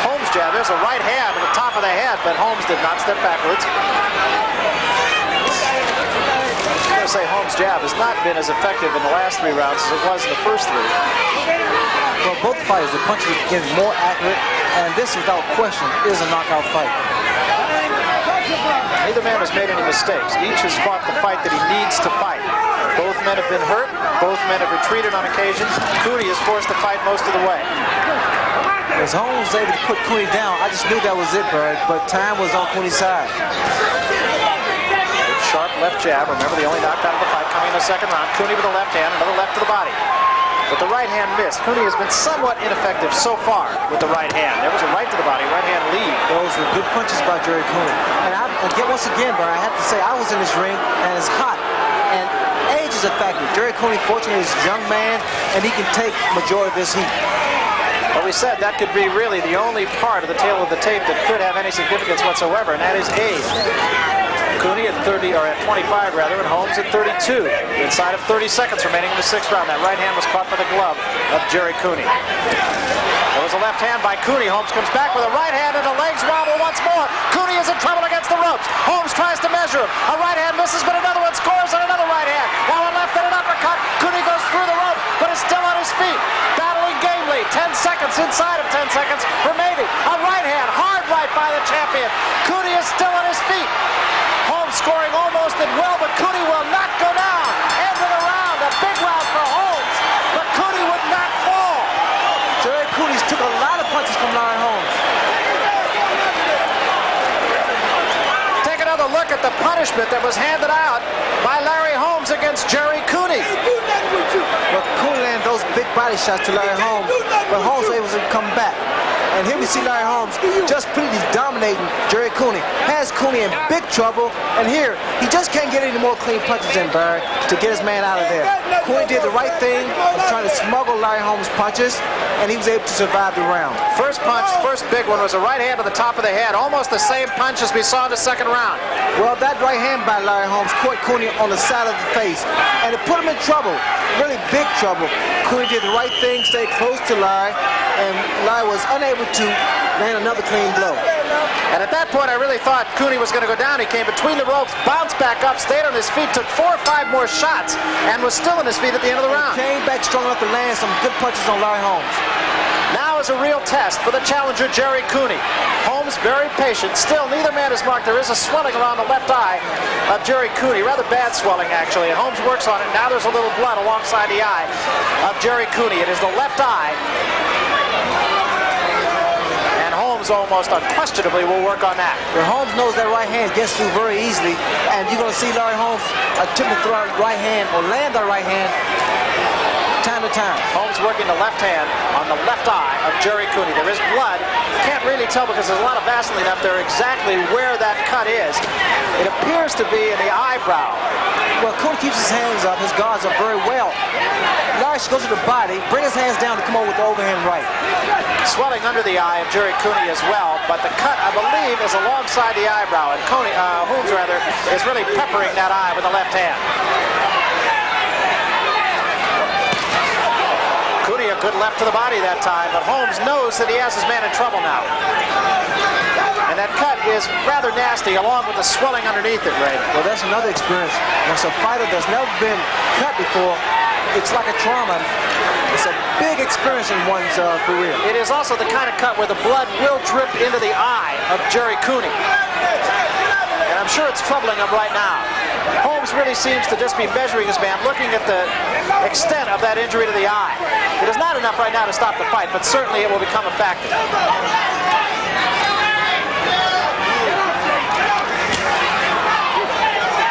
Holmes jab, there's a right hand at the top of the head, but Holmes did not step backwards. I'm going to say Holmes' jab has not been as effective in the last 3 rounds as it was in the first 3. Well, both fighters, the punches are getting more accurate, and this, without question, is a knockout fight. Neither man has made any mistakes. Each has fought the fight that he needs to fight. Both men have been hurt. Both men have retreated on occasion. Cooney is forced to fight most of the way. As Holmes was able to put Cooney down, I just knew that was it, Bird, but time was on Cooney's side. Sharp left jab. Remember, the only knockout of the fight coming in the 2nd round. Cooney with a left hand, another left to the body. But the right hand missed. Cooney has been somewhat ineffective so far with the right hand. There was a right to the body, right hand lead. Those were good punches by Gerry Cooney. And once again, Bird, I have to say, I was in this ring, and it's hot. And age is a factor. Gerry Cooney, fortunately, is a young man, and he can take majority of this heat. Well, we said that could be really the only part of the tail of the tape that could have any significance whatsoever, and that is age. Cooney at 30, or at 25 rather, and Holmes at 32. Inside of 30 seconds remaining in the 6th round. That right hand was caught by the glove of Gerry Cooney. There was a left hand by Cooney. Holmes comes back with a right hand and the legs wobble once more. Cooney is in trouble against the ropes. Holmes tries to measure him. A right hand misses, but another one scores, and another right hand. Now a left and an uppercut. Cooney goes through the rope, but is still on his feet. Battling gamely. 10 seconds, inside of 10 seconds remaining. A right hand, hard right by the champion. Cooney is still on his feet. Holmes scoring almost at will, but Cooney will not go down. End of the round, a big round for Holmes, but Cooney would not fall. Gerry Cooney took a lot of punches from Larry Holmes. Take another look at the punishment that was handed out by Larry Holmes against Gerry Cooney. Well, Cooney landed those big body shots to Larry Holmes, but Holmes was able to come back. And here we see Larry Holmes just completely dominating Gerry Cooney. Has Cooney in big trouble, and here, he just can't get any more clean punches in, Barry, to get his man out of there. Cooney did the right thing of trying to smuggle Larry Holmes' punches, and he was able to survive the round. First punch, the first big one, was a right hand to the top of the head, almost the same punch as we saw in the 2nd round. Well, that right hand by Larry Holmes caught Cooney on the side of the face, and it put him in trouble, really big trouble. Cooney did the right thing, stayed close to Larry, and Larry was unable to land another clean blow. And at that point, I really thought Cooney was going to go down. He came between the ropes, bounced back up, stayed on his feet, took 4 or 5 more shots, and was still on his feet at the end of the round. Came back strong enough to land some good punches on Larry Holmes. Now is a real test for the challenger, Gerry Cooney. Holmes very patient. Still, neither man is marked. There is a swelling around the left eye of Gerry Cooney. Rather bad swelling, actually. And Holmes works on it. Now there's a little blood alongside the eye of Gerry Cooney. It is the left eye. And Holmes almost unquestionably will work on that. Well, Holmes knows that right hand gets through very easily. And you're going to see Larry Holmes attempt to throw out right hand or land that right hand time to time. Holmes working the left hand on the left eye of Gerry Cooney. There is blood. Can't really tell because there's a lot of Vaseline up there exactly where that cut is. It appears to be in the eyebrow. Well, Cooney keeps his hands up. His guards up very well. Larry should go to the body, bring his hands down to come over with the overhand right. Swelling under the eye of Gerry Cooney as well, but the cut, I believe, is alongside the eyebrow, and Holmes rather, is really peppering that eye with the left hand. Cooney a good left to the body that time, but Holmes knows that he has his man in trouble now. And that cut is rather nasty, along with the swelling underneath it, Ray. Well, that's another experience. Once a fighter that's never been cut before, it's like a trauma. It's a big experience in one's career. It is also the kind of cut where the blood will drip into the eye of Gerry Cooney. And I'm sure it's troubling him right now. Holmes really seems to just be measuring his man, looking at the extent of that injury to the eye. It is not enough right now to stop the fight, but certainly it will become a factor.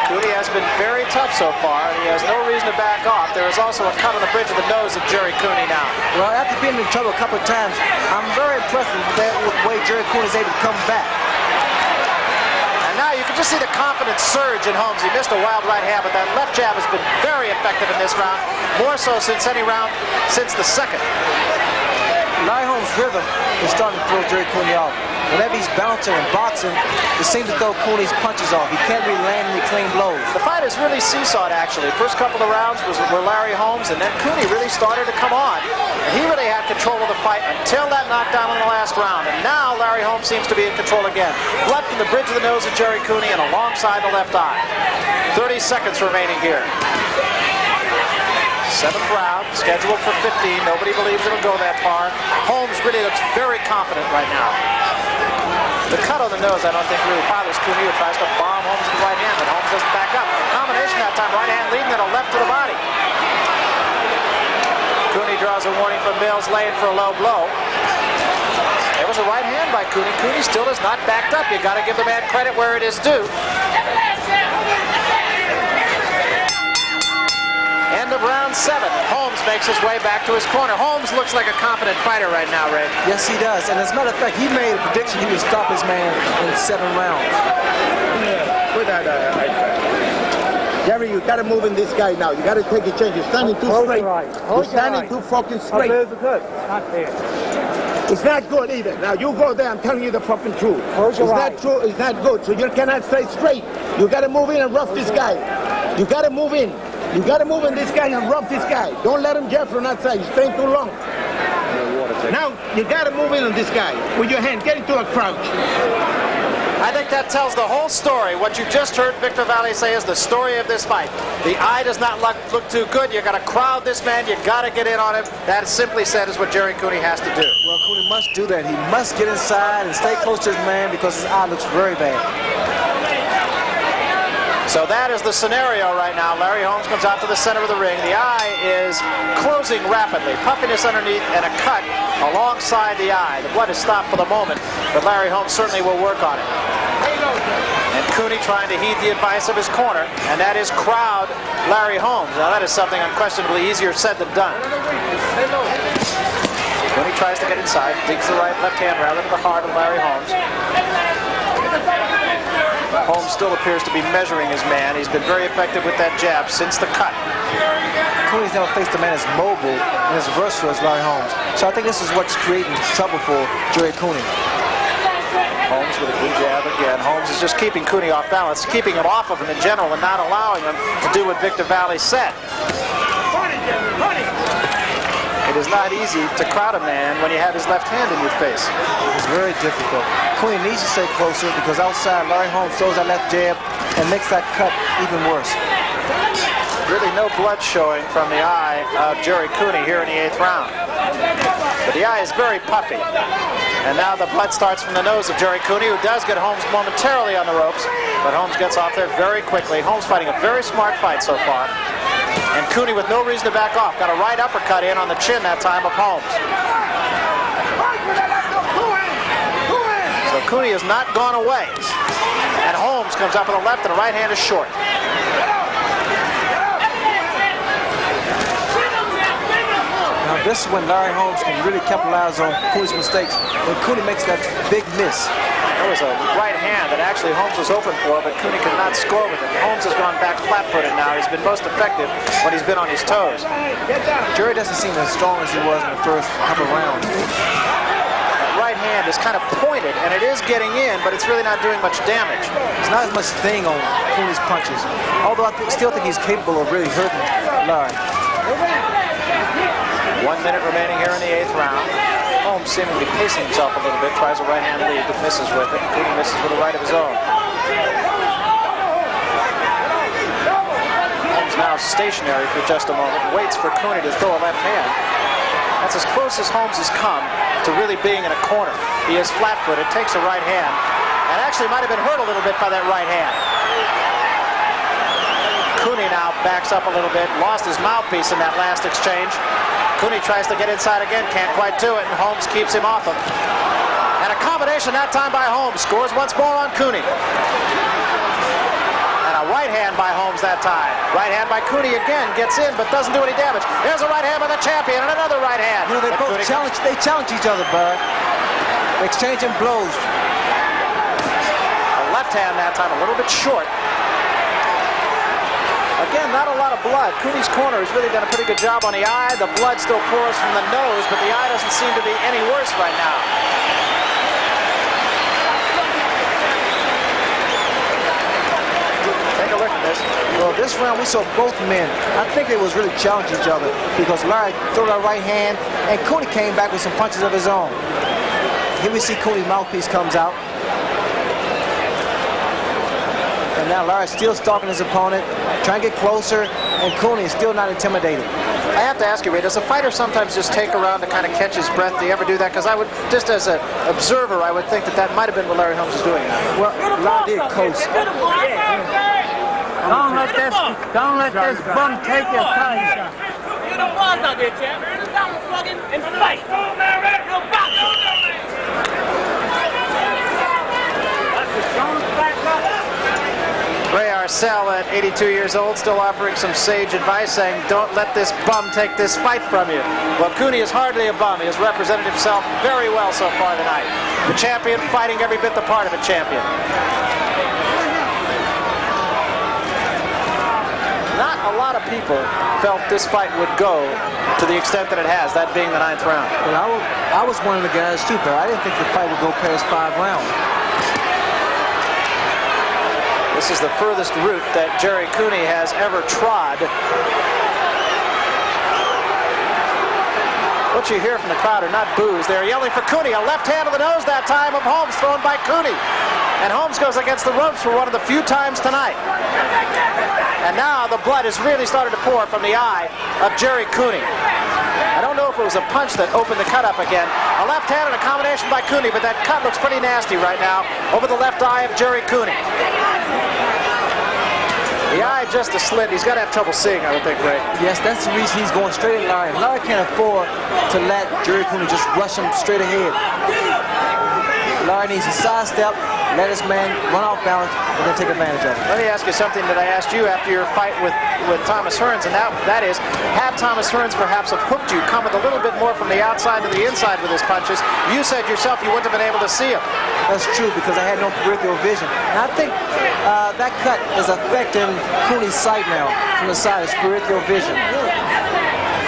Cooney has been very tough so far, and he has no reason to back off. There is also a cut on the bridge of the nose of Gerry Cooney now. Well, after being in trouble a couple of times, I'm very impressed with the way Gerry Cooney is able to come back. Now you can just see the confidence surge in Holmes. He missed a wild right hand, but that left jab has been very effective in this round, more so since any round since the second. Larry Holmes' rhythm is starting to throw Gerry Cooney off. Whenever he's bouncing and boxing, it seems to throw Cooney's punches off. He can't really land any clean blows. The fight has really seesawed, actually. First couple of rounds were Larry Holmes, and then Cooney really started to come on. And he really had control of the fight until that knockdown in the last round. And now Larry Holmes seems to be in control again. Blood from the bridge of the nose of Gerry Cooney and alongside the left eye. 30 seconds remaining here. 7th round, scheduled for 15. Nobody believes it'll go that far. Holmes really looks very confident right now. The cut on the nose, I don't think really bothers Cooney, who tries to bomb Holmes with the right hand, but Holmes doesn't back up. Combination that time, right hand leading, then a left to the body. Cooney draws a warning from Mills, laying for a low blow. There was a right hand by Cooney. Cooney still is not backed up. You got to give the man credit where it is due. End of round 7. Holmes makes his way back to his corner. Holmes looks like a confident fighter right now, Ray. Yes, he does. And as a matter of fact, he made a prediction he would stop his man in 7 rounds. Jerry, you got to move in this guy now. You got to take a change. You're standing too straight. You're standing too fucking straight. Not fair. It's not good either. Now you go there. I'm telling you the fucking truth. It's not true. It's not good. So you cannot stay straight. You got to move in and rough this guy. You got to move in. You got to move in this guy and rough this guy. Don't let him jab from outside. He's staying too long. Now you got to move in on this guy with your hand. Get into a crouch. I think that tells the whole story. What you just heard Victor Valle say is the story of this fight. The eye does not look too good. You got to crowd this man. You got to get in on him. That, simply said, is what Gerry Cooney has to do. Well, Cooney must do that. He must get inside and stay close to his man because his eye looks very bad. So that is the scenario right now. Larry Holmes comes out to the center of the ring. The eye is closing rapidly. Puffiness underneath and a cut alongside the eye. The blood is stopped for the moment, but Larry Holmes certainly will work on it. And Cooney trying to heed the advice of his corner, and that is crowd Larry Holmes. Now that is something unquestionably easier said than done. Cooney tries to get inside, digs the left hand rather to the heart of Larry Holmes. Holmes still appears to be measuring his man. He's been very effective with that jab since the cut. Cooney's never faced a man as mobile and as versatile as Larry Holmes. So I think this is what's creating trouble for Gerry Cooney. Holmes with a good jab again. Holmes is just keeping Cooney off balance, keeping him off of him in general and not allowing him to do what Victor Valle said. It is not easy to crowd a man when you have his left hand in your face. It's very difficult. Cooney needs to stay closer because outside Larry Holmes throws that left jab and makes that cut even worse. Really no blood showing from the eye of Gerry Cooney here in the 8th round. But the eye is very puffy. And now the blood starts from the nose of Gerry Cooney, who does get Holmes momentarily on the ropes, but Holmes gets off there very quickly. Holmes fighting a very smart fight so far. And Cooney with no reason to back off. Got a right uppercut in on the chin that time of Holmes. So Cooney has not gone away. And Holmes comes up with a left and a right hand is short. Now this is when Larry Holmes can really capitalize on Cooney's mistakes. When Cooney makes that big miss. That was a right hand that actually Holmes was open for, but Cooney could not score with it. Holmes has gone back flat-footed now. He's been most effective when he's been on his toes. Gerry doesn't seem as strong as he was in the first couple of rounds. That right hand is kind of pointed, and it is getting in, but it's really not doing much damage. There's not as much sting on Cooney's punches. Although I still think he's capable of really hurting Larry. 1 minute remaining here in the 8th round. Holmes seemingly pacing himself a little bit, tries a right-hand lead, but misses with it. Cooney misses with a right of his own. Holmes now stationary for just a moment, waits for Cooney to throw a left hand. That's as close as Holmes has come to really being in a corner. He is flat-footed, takes a right hand, and actually might have been hurt a little bit by that right hand. Cooney now backs up a little bit, lost his mouthpiece in that last exchange. Cooney tries to get inside again, can't quite do it, and Holmes keeps him off him. And a combination that time by Holmes, scores once more on Cooney. And a right hand by Holmes that time. Right hand by Cooney again, gets in, but doesn't do any damage. There's a right hand by the champion, and another right hand. You know, they both challenge each other, Bud. Exchanging blows. A left hand that time, a little bit short. Again, not a lot of blood. Cooney's corner has really done a pretty good job on the eye. The blood still pours from the nose, but the eye doesn't seem to be any worse right now. Take a look at this. Well, this round we saw both men. I think they was really challenging each other because Larry threw that right hand, and Cooney came back with some punches of his own. Here we see Cooney's mouthpiece comes out. And now Larry's still stalking his opponent, trying to get closer, and Cooney is still not intimidated. I have to ask you, Ray, does a fighter sometimes just take a round to kind of catch his breath? Do you ever do that? Because I would, just as an observer, I would think that that might have been what Larry Holmes was doing. Well, Larry did coast. Don't let this bum take your time. Get the balls out there, champ. Don't fucking and fight. Ray Arcel, at 82 years old, still offering some sage advice, saying, don't let this bum take this fight from you. Well, Cooney is hardly a bum. He has represented himself very well so far tonight. The champion fighting every bit the part of a champion. Not a lot of people felt this fight would go to the extent that it has, that being the 9th round. Well, I was one of the guys too, but I didn't think the fight would go past 5 rounds. This is the furthest route that Gerry Cooney has ever trod. What you hear from the crowd are not boos. They're yelling for Cooney. A left hand to the nose that time of Holmes, thrown by Cooney. And Holmes goes against the ropes for one of the few times tonight. And now the blood has really started to pour from the eye of Gerry Cooney. I don't know if it was a punch that opened the cut up again. A left hand and a combination by Cooney, but that cut looks pretty nasty right now over the left eye of Gerry Cooney. The eye just a slit. He's got to have trouble seeing, I would think, Ray. Yes, that's the reason he's going straight at Larry. Larry can't afford to let Gerry Cooney just rush him straight ahead. Larry needs to sidestep, let his man run off balance, and then take advantage of it. Let me ask you something that I asked you after your fight with Thomas Hearns, and that is, had Thomas Hearns perhaps have hooked you, come with a little bit more from the outside to the inside with his punches, you said yourself you wouldn't have been able to see him. That's true, because I had no peripheral vision. And I think that cut is affecting Cooney's sight now from the side, his peripheral vision.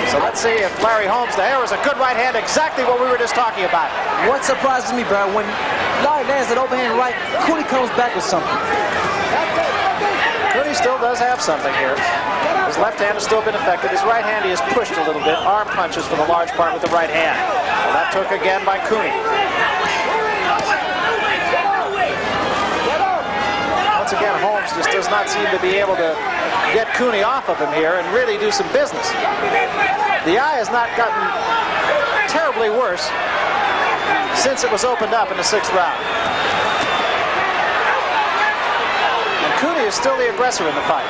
So let's see if Larry Holmes, there was a good right hand, exactly what we were just talking about. What surprises me, Brad, when Larry lands that overhand right, Cooney comes back with something. Cooney still does have something here. His left hand has still been effective. His right hand he has pushed a little bit. Arm punches for the large part with the right hand. Left hook again by Cooney. Once again, Holmes just does not seem to be able to get Cooney off of him here and really do some business. The eye has not gotten terribly worse since it was opened up in the 6th round. And Cooney is still the aggressor in the fight.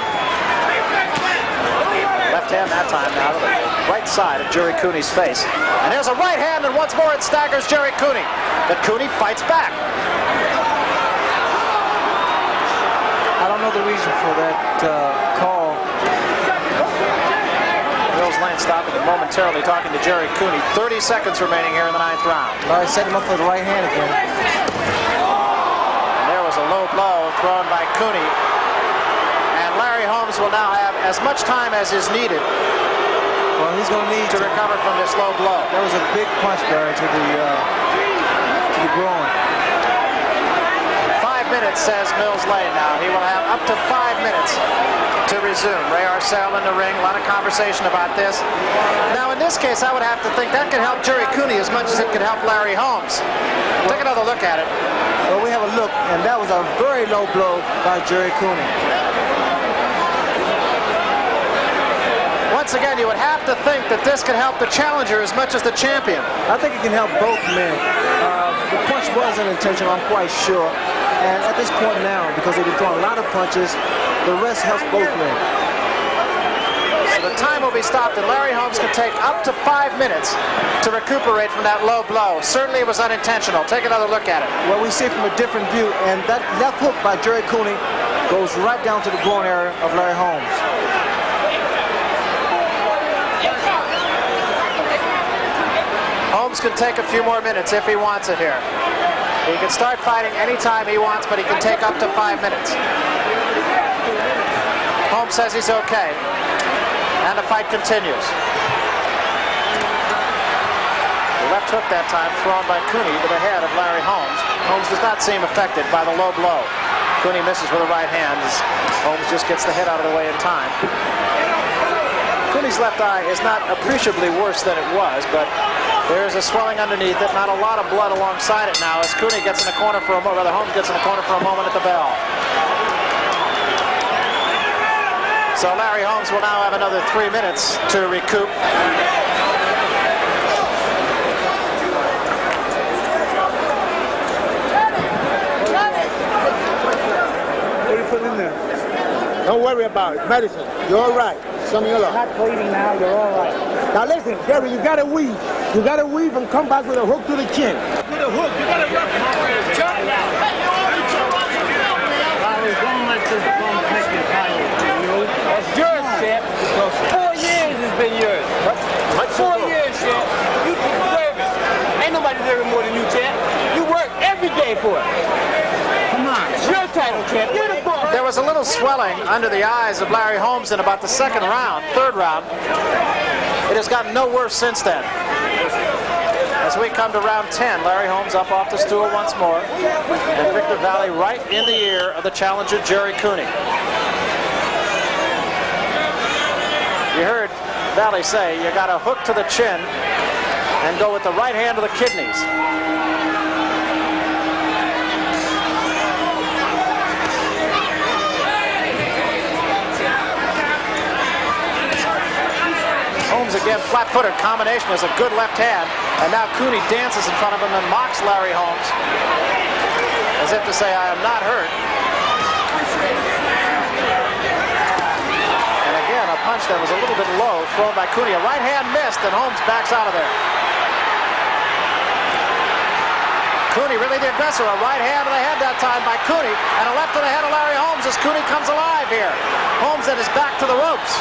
Left hand that time now to the right side of Gerry Cooney's face. And there's a right hand, and once more it staggers Gerry Cooney. But Cooney fights back. I don't know the reason for that call. Mills Lane stopping it momentarily, talking to Gerry Cooney. 30 seconds remaining here in the 9th round. Larry set him up for the right hand again. And there was a low blow thrown by Cooney. And Larry Holmes will now have as much time as is needed. Well, he's going to need to recover from this low blow. That was a big punch, Barry, to the groin. 5 minutes, says Mills Lane now. He will have up to 5 minutes to resume. Ray Arcel in the ring. A lot of conversation about this. Now, in this case, I would have to think that could help Gerry Cooney as much as it could help Larry Holmes. Take another look at it. Well, we have a look, and that was a very low blow by Gerry Cooney. Once again, you would have to think that this could help the challenger as much as the champion. I think it can help both men. The punch was unintentional, I'm quite sure. And at this point now, because they've been throwing a lot of punches, the rest helps both men. So the time will be stopped, and Larry Holmes can take up to 5 minutes to recuperate from that low blow. Certainly it was unintentional. Take another look at it. Well, we see it from a different view, and that left hook by Gerry Cooney goes right down to the groin area of Larry Holmes. Holmes can take a few more minutes if he wants it here. He can start fighting anytime he wants, but he can take up to 5 minutes. Holmes says he's okay, and the fight continues. The left hook that time thrown by Cooney to the head of Larry Holmes. Holmes does not seem affected by the low blow. Cooney misses with a right hand as Holmes just gets the head out of the way in time. Cooney's left eye is not appreciably worse than it was, but there's a swelling underneath it, not a lot of blood alongside it now as Cooney gets in the corner for a moment, rather Holmes gets in the corner for a moment at the bell. So Larry Holmes will now have another 3 minutes to recoup. What do you put in there? Don't worry about it. Medicine. You're all right. Some of your luck. Not bleeding now, you're all right. Now listen, Gerry, you gotta weave. You gotta weave and come back with a hook to the chin. With a hook, you gotta rub it. Don't let this bum take your title from you. That's yours, Chef. 4 years has been yours. What? 4 years, Chef. You deserve it. Ain't nobody deserving more than you, Chef. You work every day for it. Come on, it's your title, Chef. You're the boss. There was a little swelling under the eyes of Larry Holmes in about the 2nd round, 3rd round. It has gotten no worse since then. As we come to round 10, Larry Holmes up off the stool once more, and Victor Valley right in the ear of the challenger, Gerry Cooney. You heard Valley say you got a hook to the chin and go with the right hand to the kidneys. Holmes again, flat-footed combination is a good left hand, and now Cooney dances in front of him and mocks Larry Holmes as if to say, I am not hurt. And again, a punch that was a little bit low thrown by Cooney. A right hand missed, and Holmes backs out of there. Cooney really the aggressor. A right hand to the head that time by Cooney, and a left to the head of Larry Holmes as Cooney comes alive here. Holmes then is back to the ropes.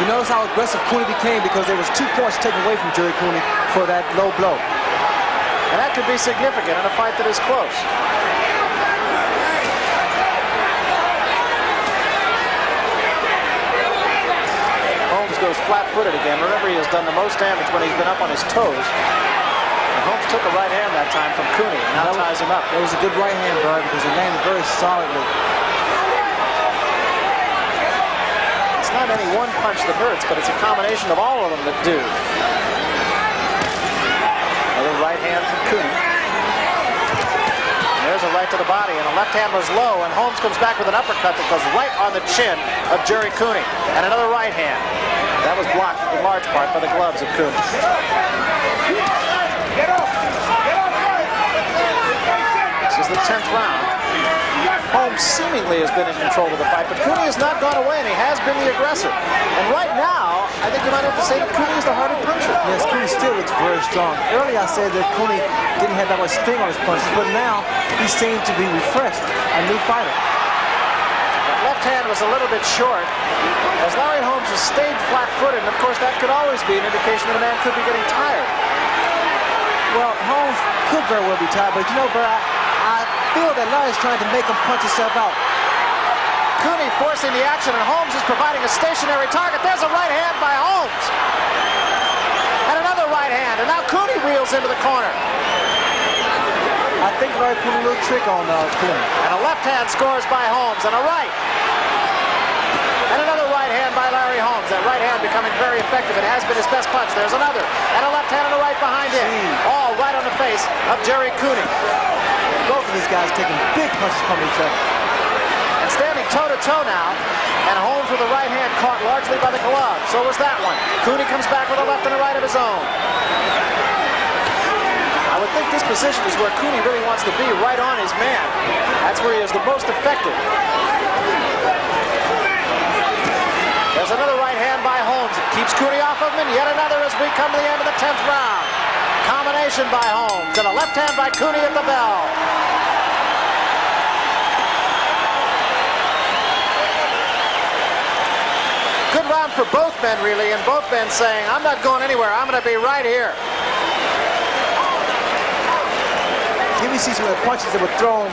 You notice how aggressive Cooney became because there was 2 points taken away from Gerry Cooney for that low blow. And that could be significant in a fight that is close. Holmes goes flat-footed again. Remember, he has done the most damage when he's been up on his toes. And Holmes took a right hand that time from Cooney. Now ties him up. That was a good right hand, Barry, because he landed very solidly. It's not any one punch that hurts, but it's a combination of all of them that do. Another right hand from Cooney. And there's a right to the body, and the left hand was low, and Holmes comes back with an uppercut that goes right on the chin of Gerry Cooney. And another right hand. That was blocked in large part by the gloves of Cooney. This is the 10th round. Holmes seemingly has been in control of the fight, but Cooney has not gone away, and he has been the aggressor. And right now, I think you might have to say that Cooney is the harder puncher. Yes, Cooney still looks very strong. Earlier I said that Cooney didn't have that much sting on his punches, but now he seems to be refreshed, a new fighter. That left hand was a little bit short, as Larry Holmes has stayed flat-footed, and of course that could always be an indication that a man could be getting tired. Well, Holmes could very well be tired, but you know, Bert, I feel that Larry's trying to make him punch himself out. Cooney forcing the action, and Holmes is providing a stationary target. There's a right hand by Holmes. And another right hand, and now Cooney reels into the corner. I think Larry put a little trick on Cooney. And a left hand scores by Holmes, and a right. And another right hand by Larry Holmes. That right hand becoming very effective. It has been his best punch. There's another. And a left hand and a right behind him. All right on the face of Gerry Cooney. Both of these guys taking big punches from each other. And standing toe-to-toe now. And Holmes with a right hand caught largely by the glove. So was that one. Cooney comes back with a left and a right of his own. I would think this position is where Cooney really wants to be, right on his man. That's where he is the most effective. There's another right hand by Holmes. It keeps Cooney off of him, and yet another as we come to the end of the 10th round. Combination by Holmes, and a left hand by Cooney at the bell. Good round for both men, really, and both men saying, I'm not going anywhere. I'm going to be right here. Here we see some of the punches that were thrown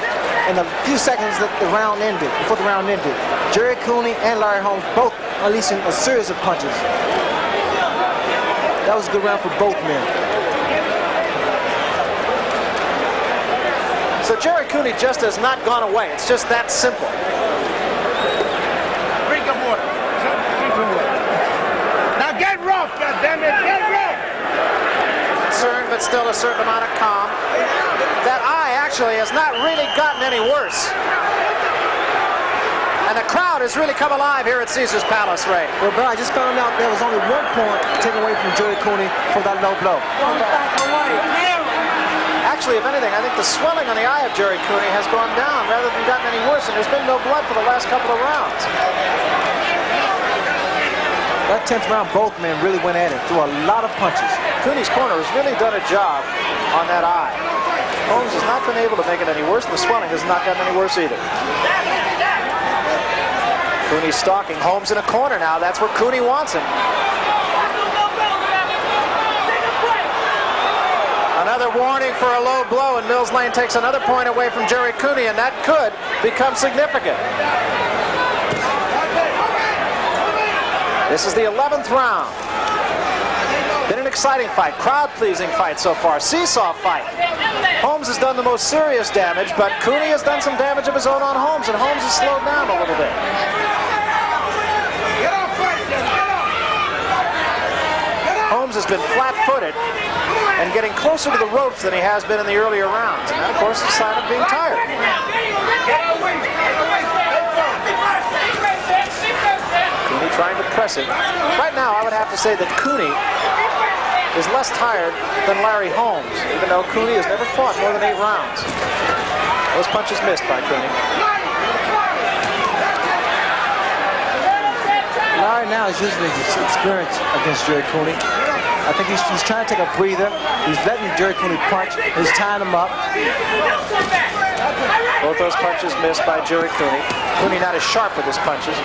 in the few seconds that the round ended, before the round ended. Gerry Cooney and Larry Holmes both unleashing a series of punches. That was a good round for both men. So Gerry Cooney just has not gone away. It's just that simple. Drink of water. Drink some water. Now get rough, goddammit, get rough! Concerned, but still a certain amount of calm. That eye actually has not really gotten any worse. And the crowd has really come alive here at Caesar's Palace, Ray. Well, Bert, I just found out there was only 1 point taken away from Gerry Cooney for that low blow. Actually, if anything, I think the swelling on the eye of Gerry Cooney has gone down rather than gotten any worse, and there's been no blood for the last couple of rounds. That 10th round, both men really went at it, threw a lot of punches. Cooney's corner has really done a job on that eye. Holmes has not been able to make it any worse. The swelling has not gotten any worse either. Cooney stalking Holmes in a corner now. That's where Cooney wants him. Another warning for a low blow, and Mills Lane takes another point away from Gerry Cooney, and that could become significant. This is the 11th round. Been an exciting fight, crowd-pleasing fight so far, seesaw fight. Holmes has done the most serious damage, but Cooney has done some damage of his own on Holmes, and Holmes has slowed down a little bit. Holmes has been flat-footed and getting closer to the ropes than he has been in the earlier rounds, and that, of course, is a sign of being tired. Cooney trying to press it. Right now, I would have to say that Cooney is less tired than Larry Holmes, even though Cooney has never fought more than 8 rounds. Those punches missed by Cooney. Larry now is using his experience against Gerry Cooney. I think he's trying to take a breather. He's letting Gerry Cooney punch. He's tying him up. Both those punches missed by Gerry Cooney. Cooney not as sharp with his punches.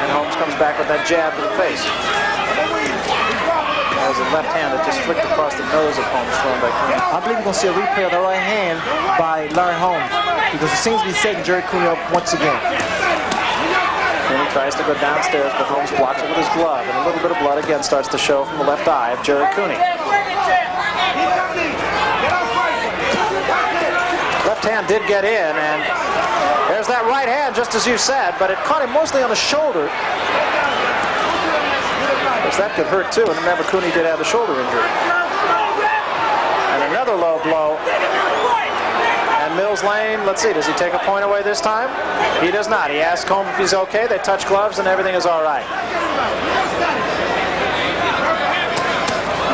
And Holmes comes back with that jab to the face. That was a left hand that just flicked across the nose of Holmes, thrown by Cooney. I believe we're going to see a replay of the right hand by Larry Holmes, because it seems to be setting Gerry Cooney up once again. Cooney tries to go downstairs, but Holmes blocks it with his glove, and a little bit of blood again starts to show from the left eye of Gerry Cooney. Left hand did get in, and there's that right hand, just as you said, but it caught him mostly on the shoulder. Because that could hurt too, and remember, Cooney did have the shoulder injury. And another low blow. And Mills Lane, let's see, does he take a point away this time? He does not. He asks Holmes if he's okay. They touch gloves, and everything is all right.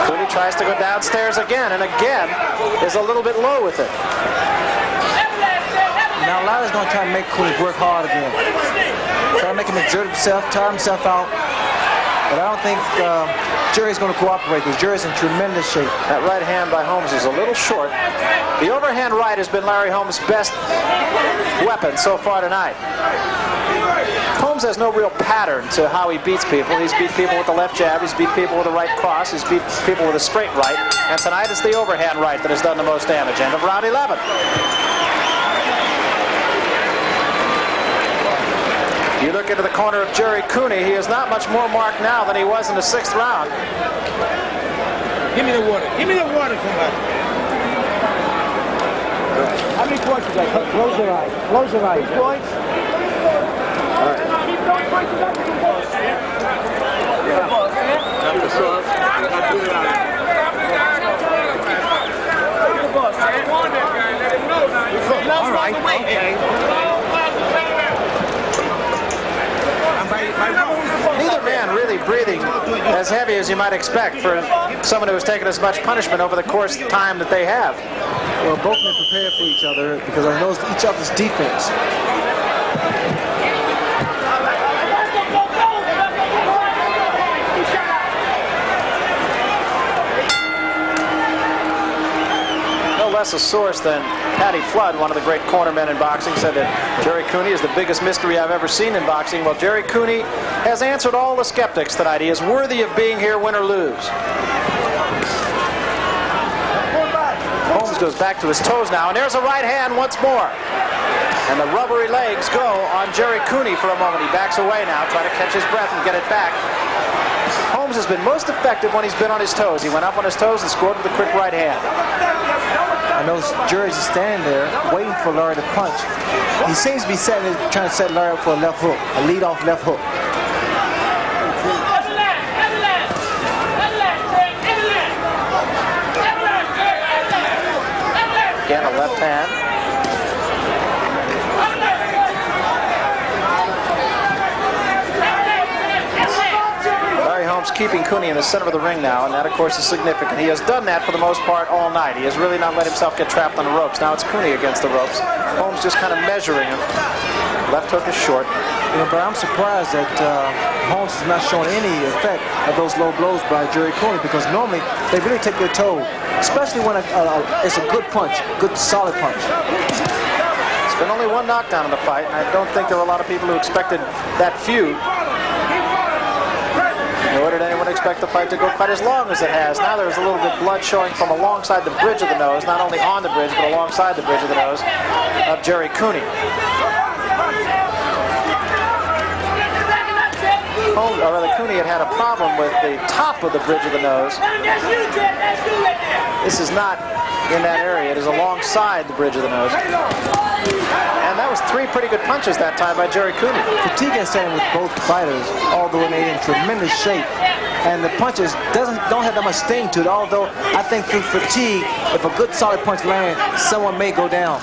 Cooney tries to go downstairs again, and again is a little bit low with it. Now Larry's going to try to make Cooney work hard again. Try to make him exert himself, tire himself out. But I don't think Gerry's going to cooperate because Gerry's in tremendous shape. That right hand by Holmes is a little short. The overhand right has been Larry Holmes' best weapon so far tonight. Holmes has no real pattern to how he beats people. He's beat people with the left jab, he's beat people with a right cross, he's beat people with a straight right, and tonight it's the overhand right that has done the most damage. End of round 11. You look into the corner of Gerry Cooney, he is not much more marked now than he was in the 6th round. Give me the water. Give me the water, somebody. How many points you got? Close your eyes. Close your eyes. Points? All right. Okay. Neither man really breathing as heavy as you might expect for someone who has taken as much punishment over the course of time that they have. Well, both men prepared for each other because I know each other's defense. Less a source than Patty Flood, one of the great cornermen in boxing, said that Gerry Cooney is the biggest mystery I've ever seen in boxing. Well, Gerry Cooney has answered all the skeptics tonight. He is worthy of being here, win or lose. Holmes goes back to his toes now, and there's a right hand once more. And the rubbery legs go on Gerry Cooney for a moment. He backs away now, trying to catch his breath and get it back. Holmes has been most effective when he's been on his toes. He went up on his toes and scored with a quick right hand. I know Gerry's standing there waiting for Larry to punch. He seems to be trying to set Larry up for a left hook, a lead-off left hook. Again, a left hand. Keeping Cooney in the center of the ring now, and that of course is significant. He has done that for the most part all night. He has really not let himself get trapped on the ropes. Now it's Cooney against the ropes. Holmes just kind of measuring him. Left hook is short. You know, but I'm surprised that Holmes is not showing any effect of those low blows by Gerry Cooney, because normally they really take their toll, especially when it's a good punch, good solid punch. It's been only one knockdown in the fight, and I don't think there were a lot of people who expected that feud. Nor did anyone expect the fight to go quite as long as it has. Now there's a little bit of blood showing from alongside the bridge of the nose, not only on the bridge, but alongside the bridge of the nose of Gerry Cooney. Cooney had a problem with the top of the bridge of the nose. This is not in that area. It is alongside the bridge of the nose. And that was 3 pretty good punches that time by Gerry Cooney. Fatigue has set in with both fighters, although they're in tremendous shape. And the punches don't have that much sting to it, although I think through fatigue, if a good solid punch lands, someone may go down.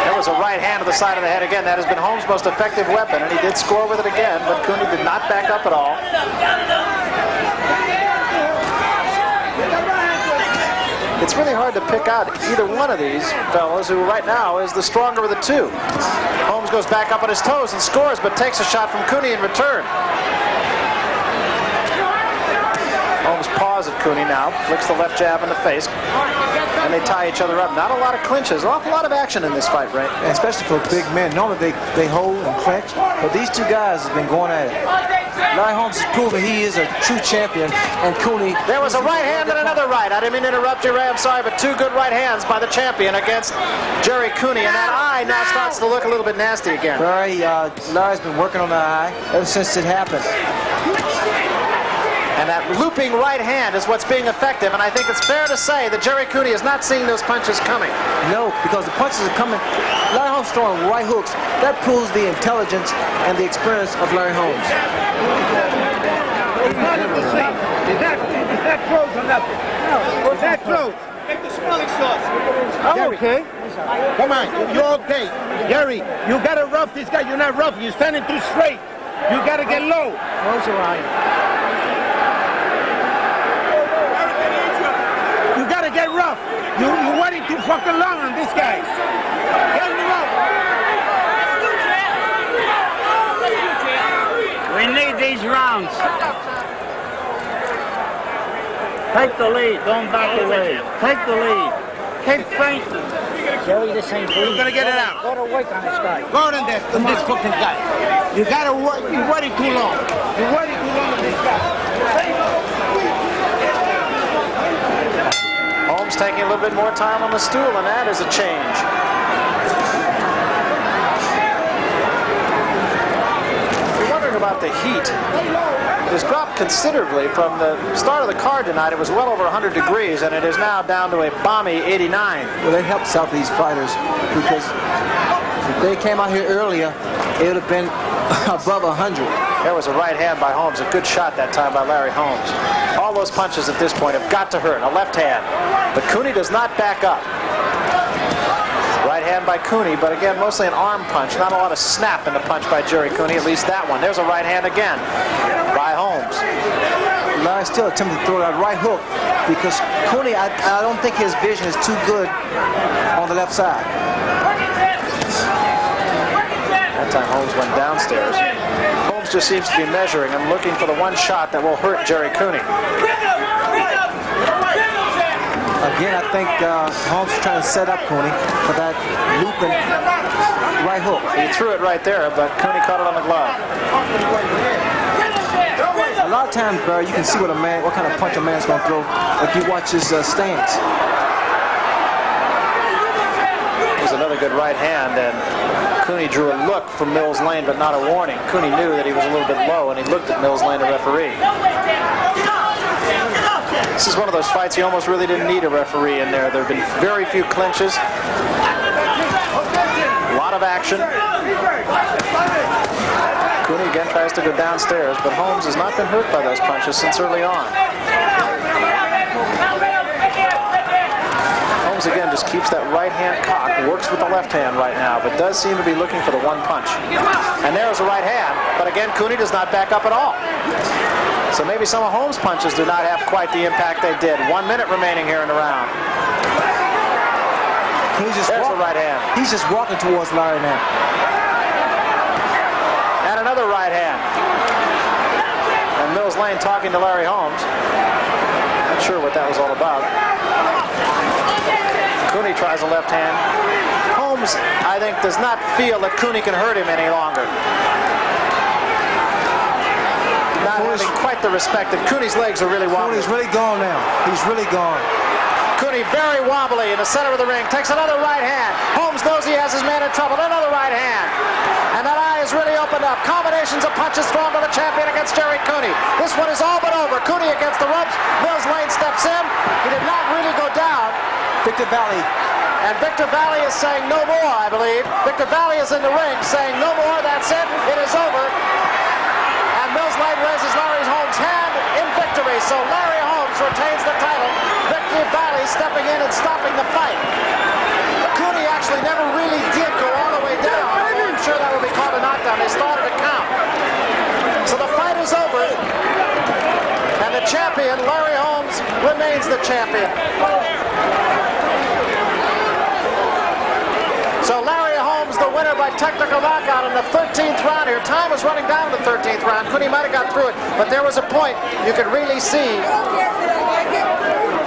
There was a right hand to the side of the head again. That has been Holmes' most effective weapon, and he did score with it again, but Cooney did not back up at all. It's really hard to pick out either one of these fellas, who right now is the stronger of the two. Holmes goes back up on his toes and scores, but takes a shot from Cooney in return. Holmes paws at Cooney now, flicks the left jab in the face, and they tie each other up. Not a lot of clinches, an awful lot of action in this fight, Ray. Especially for big men. Normally they hold and clinch, but these two guys have been going at it. Larry Holmes has proven he is a true champion, and Cooney... There was a right hand and another right. I didn't mean to interrupt you, Ray. I'm sorry, but 2 good right hands by the champion against Gerry Cooney, and that eye now starts to look a little bit nasty again. Larry's been working on the eye ever since it happened. And that looping right hand is what's being effective, and I think it's fair to say that Gerry Cooney is not seeing those punches coming. No, because the punches are coming. Larry Holmes throwing right hooks. That proves the intelligence and the experience of Larry Holmes. It's nothing to see. It's not throws or nothing. No, it's not throws. Make the smelling sauce. I'm okay. Come on, you're okay. Gerry, you gotta rough this guy. You're not rough. You're standing too straight. You gotta get low. Close your eye. You gotta get rough. You're waiting too fucking long on this guy. Get rough. We need these rounds. Take the lead. Don't back away. Take the lead. Keep fainting. Gerry, this ain't You're gonna get it out. Go to work on this guy. Go on this fucking guy. You gotta work. You're waiting too long. You're waiting too long on this guy. Holmes taking a little bit more time on the stool, and that is a change. You're wondering about the heat. It has dropped considerably from the start of the card tonight. It was well over 100 degrees, and it is now down to a balmy 89. Well, that helps out these fighters because if they came out here earlier, it would have been above 100. There was a right hand by Holmes, a good shot that time by Larry Holmes. All those punches at this point have got to hurt. A left hand, but Cooney does not back up. Right hand by Cooney, but again, mostly an arm punch. Not a lot of snap in the punch by Gerry Cooney, at least that one. There's a right hand again by Holmes. Larry still attempted to throw that right hook because Cooney, I don't think his vision is too good on the left side. That time Holmes went downstairs. Holmes just seems to be measuring and looking for the one shot that will hurt Gerry Cooney. Again, I think Holmes is trying to set up Cooney for that looping right hook. He threw it right there, but Cooney caught it on the glove. A lot of times, Barry, you can see what kind of punch a man's going to throw if you watch his stance. There's another good right hand, and Cooney drew a look from Mills Lane, but not a warning. Cooney knew that he was a little bit low, and he looked at Mills Lane, the referee. This is one of those fights you almost really didn't need a referee in there. There have been very few clinches. A lot of action. Cooney again tries to go downstairs, but Holmes has not been hurt by those punches since early on. Holmes again just keeps that right hand cocked, works with the left hand right now, but does seem to be looking for the one punch. And there's a right hand, but again, Cooney does not back up at all. So maybe some of Holmes' punches do not have quite the impact they did. 1 minute remaining here in the round. There's a right hand. He's just walking towards Larry now. And another right hand. And Mills Lane talking to Larry Holmes. Not sure what that was all about. Cooney tries a left hand. Holmes, I think, does not feel that Cooney can hurt him any longer. Not having quite the respect that Cooney's legs are really wobbly. Cooney's really gone now. He's really gone. Cooney very wobbly in the center of the ring. Takes another right hand. Holmes knows he has his man in trouble. Another right hand. And that eye is really opened up. Combinations of punches thrown by the champion against Gerry Cooney. This one is all but over. Cooney against the ropes. Mills Lane steps in. He did not really go down. Victor Valley. And Victor Valley is saying no more, I believe. Victor Valley is in the ring saying no more. That's it. It is over. And Mills Lane raises Larry Holmes' hand in victory. So Larry Holmes retains the title. Victor Valley stepping in and stopping the fight. Cooney actually never really did go all the way down. I'm sure that would be called a knockdown. They started to count. So the fight is over. And the champion, Larry Holmes, remains the champion. So Larry Holmes, the winner by technical knockout in the 13th round here. Time was running down in the 13th round. Cooney might have got through it, but there was a point you could really see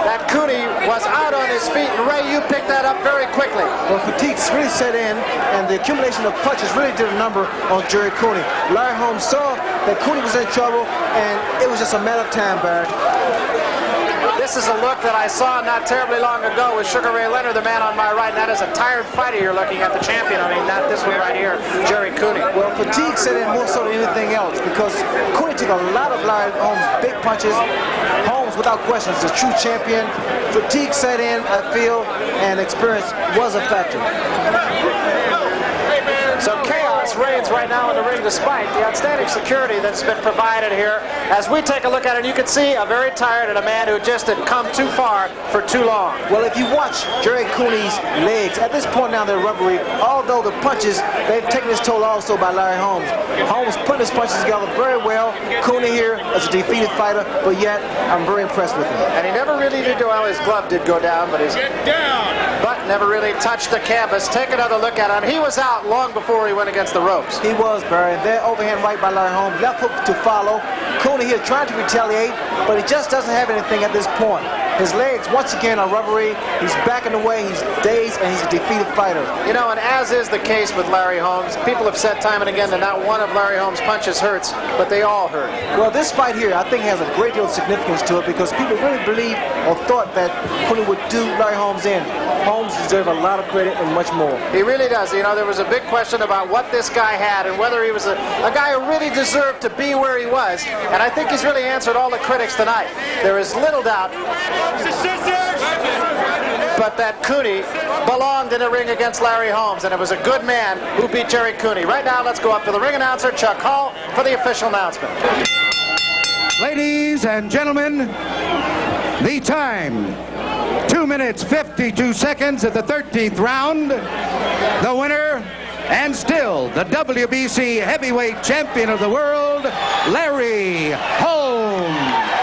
that Cooney was out on his feet, and Ray, you picked that up very quickly. Well, fatigue's really set in, and the accumulation of punches really did a number on Gerry Cooney. Larry Holmes saw that Cooney was in trouble, and it was just a matter of time, Barry. This this is a look that I saw not terribly long ago with Sugar Ray Leonard, the man on my right, and that is a tired fighter you're looking at, the champion. I mean, not this one right here, Gerry Cooney. Well, fatigue set in more so than anything else because Cooney took a lot of Larry Holmes' big punches. Holmes, without question, is a true champion. Fatigue set in, I feel, and experience was a factor. So chaos reigns right now in the ring despite the outstanding security that's been provided here. As we take a look at it, you can see a very tired and a man who just had come too far for too long. Well, if you watch Gerry Cooney's legs, at this point now in their rubbery, although the punches, they've taken its toll also by Larry Holmes. Holmes putting his punches together very well. Cooney here as a defeated fighter, but yet I'm very impressed with him. And he never really did go out. His glove did go down, but his butt never really touched the canvas. Take another look at him. He was out long before he went against the ropes. He was, Barry. That overhand right by Larry Holmes. Left hook to follow. Cooney here trying to retaliate, but he just doesn't have anything at this point. His legs, once again, are rubbery. He's backing away. He's dazed, and he's a defeated fighter. You know, and as is the case with Larry Holmes, people have said time and again that not one of Larry Holmes' punches hurts, but they all hurt. Well, this fight here, I think, has a great deal of significance to it because people really believe or thought that Cooney would do Larry Holmes in. Holmes deserves a lot of credit and much more. He really does. You know, there was a big question about what this guy had and whether he was a guy who really deserved to be where he was. And I think he's really answered all the critics tonight. There is little doubt but that Cooney belonged in a ring against Larry Holmes, and it was a good man who beat Gerry Cooney. Right now, let's go up to the ring announcer, Chuck Hall, for the official announcement. Ladies and gentlemen, the time, 2 minutes 52 seconds at the 13th round. The winner, and still the WBC Heavyweight Champion of the World, Larry Holmes.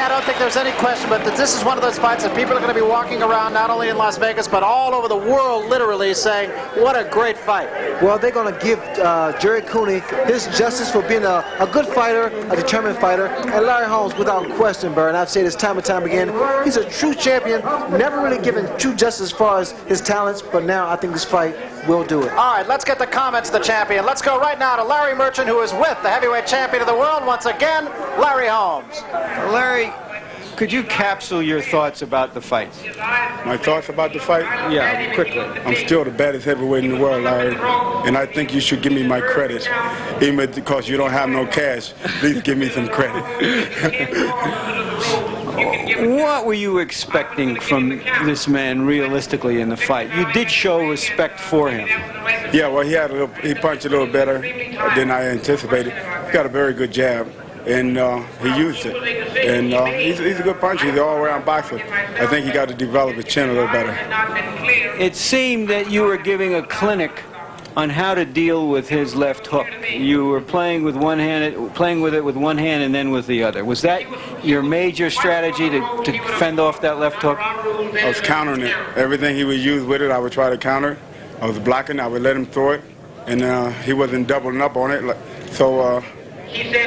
I don't think there's any question, but that this is one of those fights that people are going to be walking around not only in Las Vegas, but all over the world, literally saying, what a great fight. Well, they're going to give Gerry Cooney his justice for being a good fighter, a determined fighter, and Larry Holmes, without question, Burr, and I've said this time and time again, he's a true champion, never really given true justice as far as his talents, but now I think this fight will do it. All right, let's get the comments of the champion. Let's go right now to Larry Merchant, who is with the heavyweight champion of the world, once again, Larry Holmes. Larry, could you capsule your thoughts about the fight? My thoughts about the fight? Yeah, quickly. I'm still the baddest heavyweight in the world, Larry, and I think you should give me my credit. Even because you don't have no cash, please give me some credit. What were you expecting from this man realistically in the fight? You did show respect for him. Yeah, well, he punched a little better than I anticipated. He got a very good jab, and he used it. And he's a good puncher. He's an all-around boxer. I think he got to develop his chin a little better. It seemed that you were giving a clinic on how to deal with his left hook. You were playing with one hand, playing with it with one hand and then with the other. Was that your major strategy to fend off that left hook? I was countering it. Everything he would use with it, I would try to counter. I was blocking. I would let him throw it, and he wasn't doubling up on it. So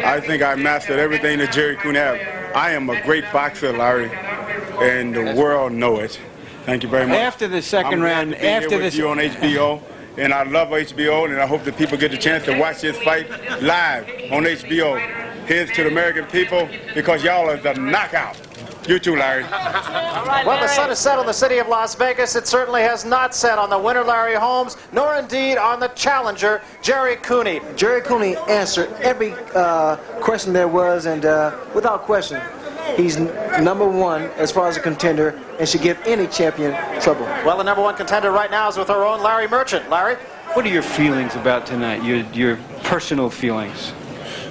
I think I mastered everything that Gerry Cooney had. I am a great boxer, Larry, and the world know it. Thank you very much. After the second round, after this, you on HBO. And I love HBO, and I hope that people get the chance to watch this fight live on HBO. Here's to the American people, because y'all are the knockout. You too, Larry. Well, the sun has set on the city of Las Vegas. It certainly has not set on the winner, Larry Holmes, nor indeed on the challenger, Gerry Cooney. Gerry Cooney answered every question there was, and without question, he's number one as far as a contender and should give any champion trouble. Well, the number one contender right now is with our own Larry Merchant. Larry? What are your feelings about tonight, your personal feelings?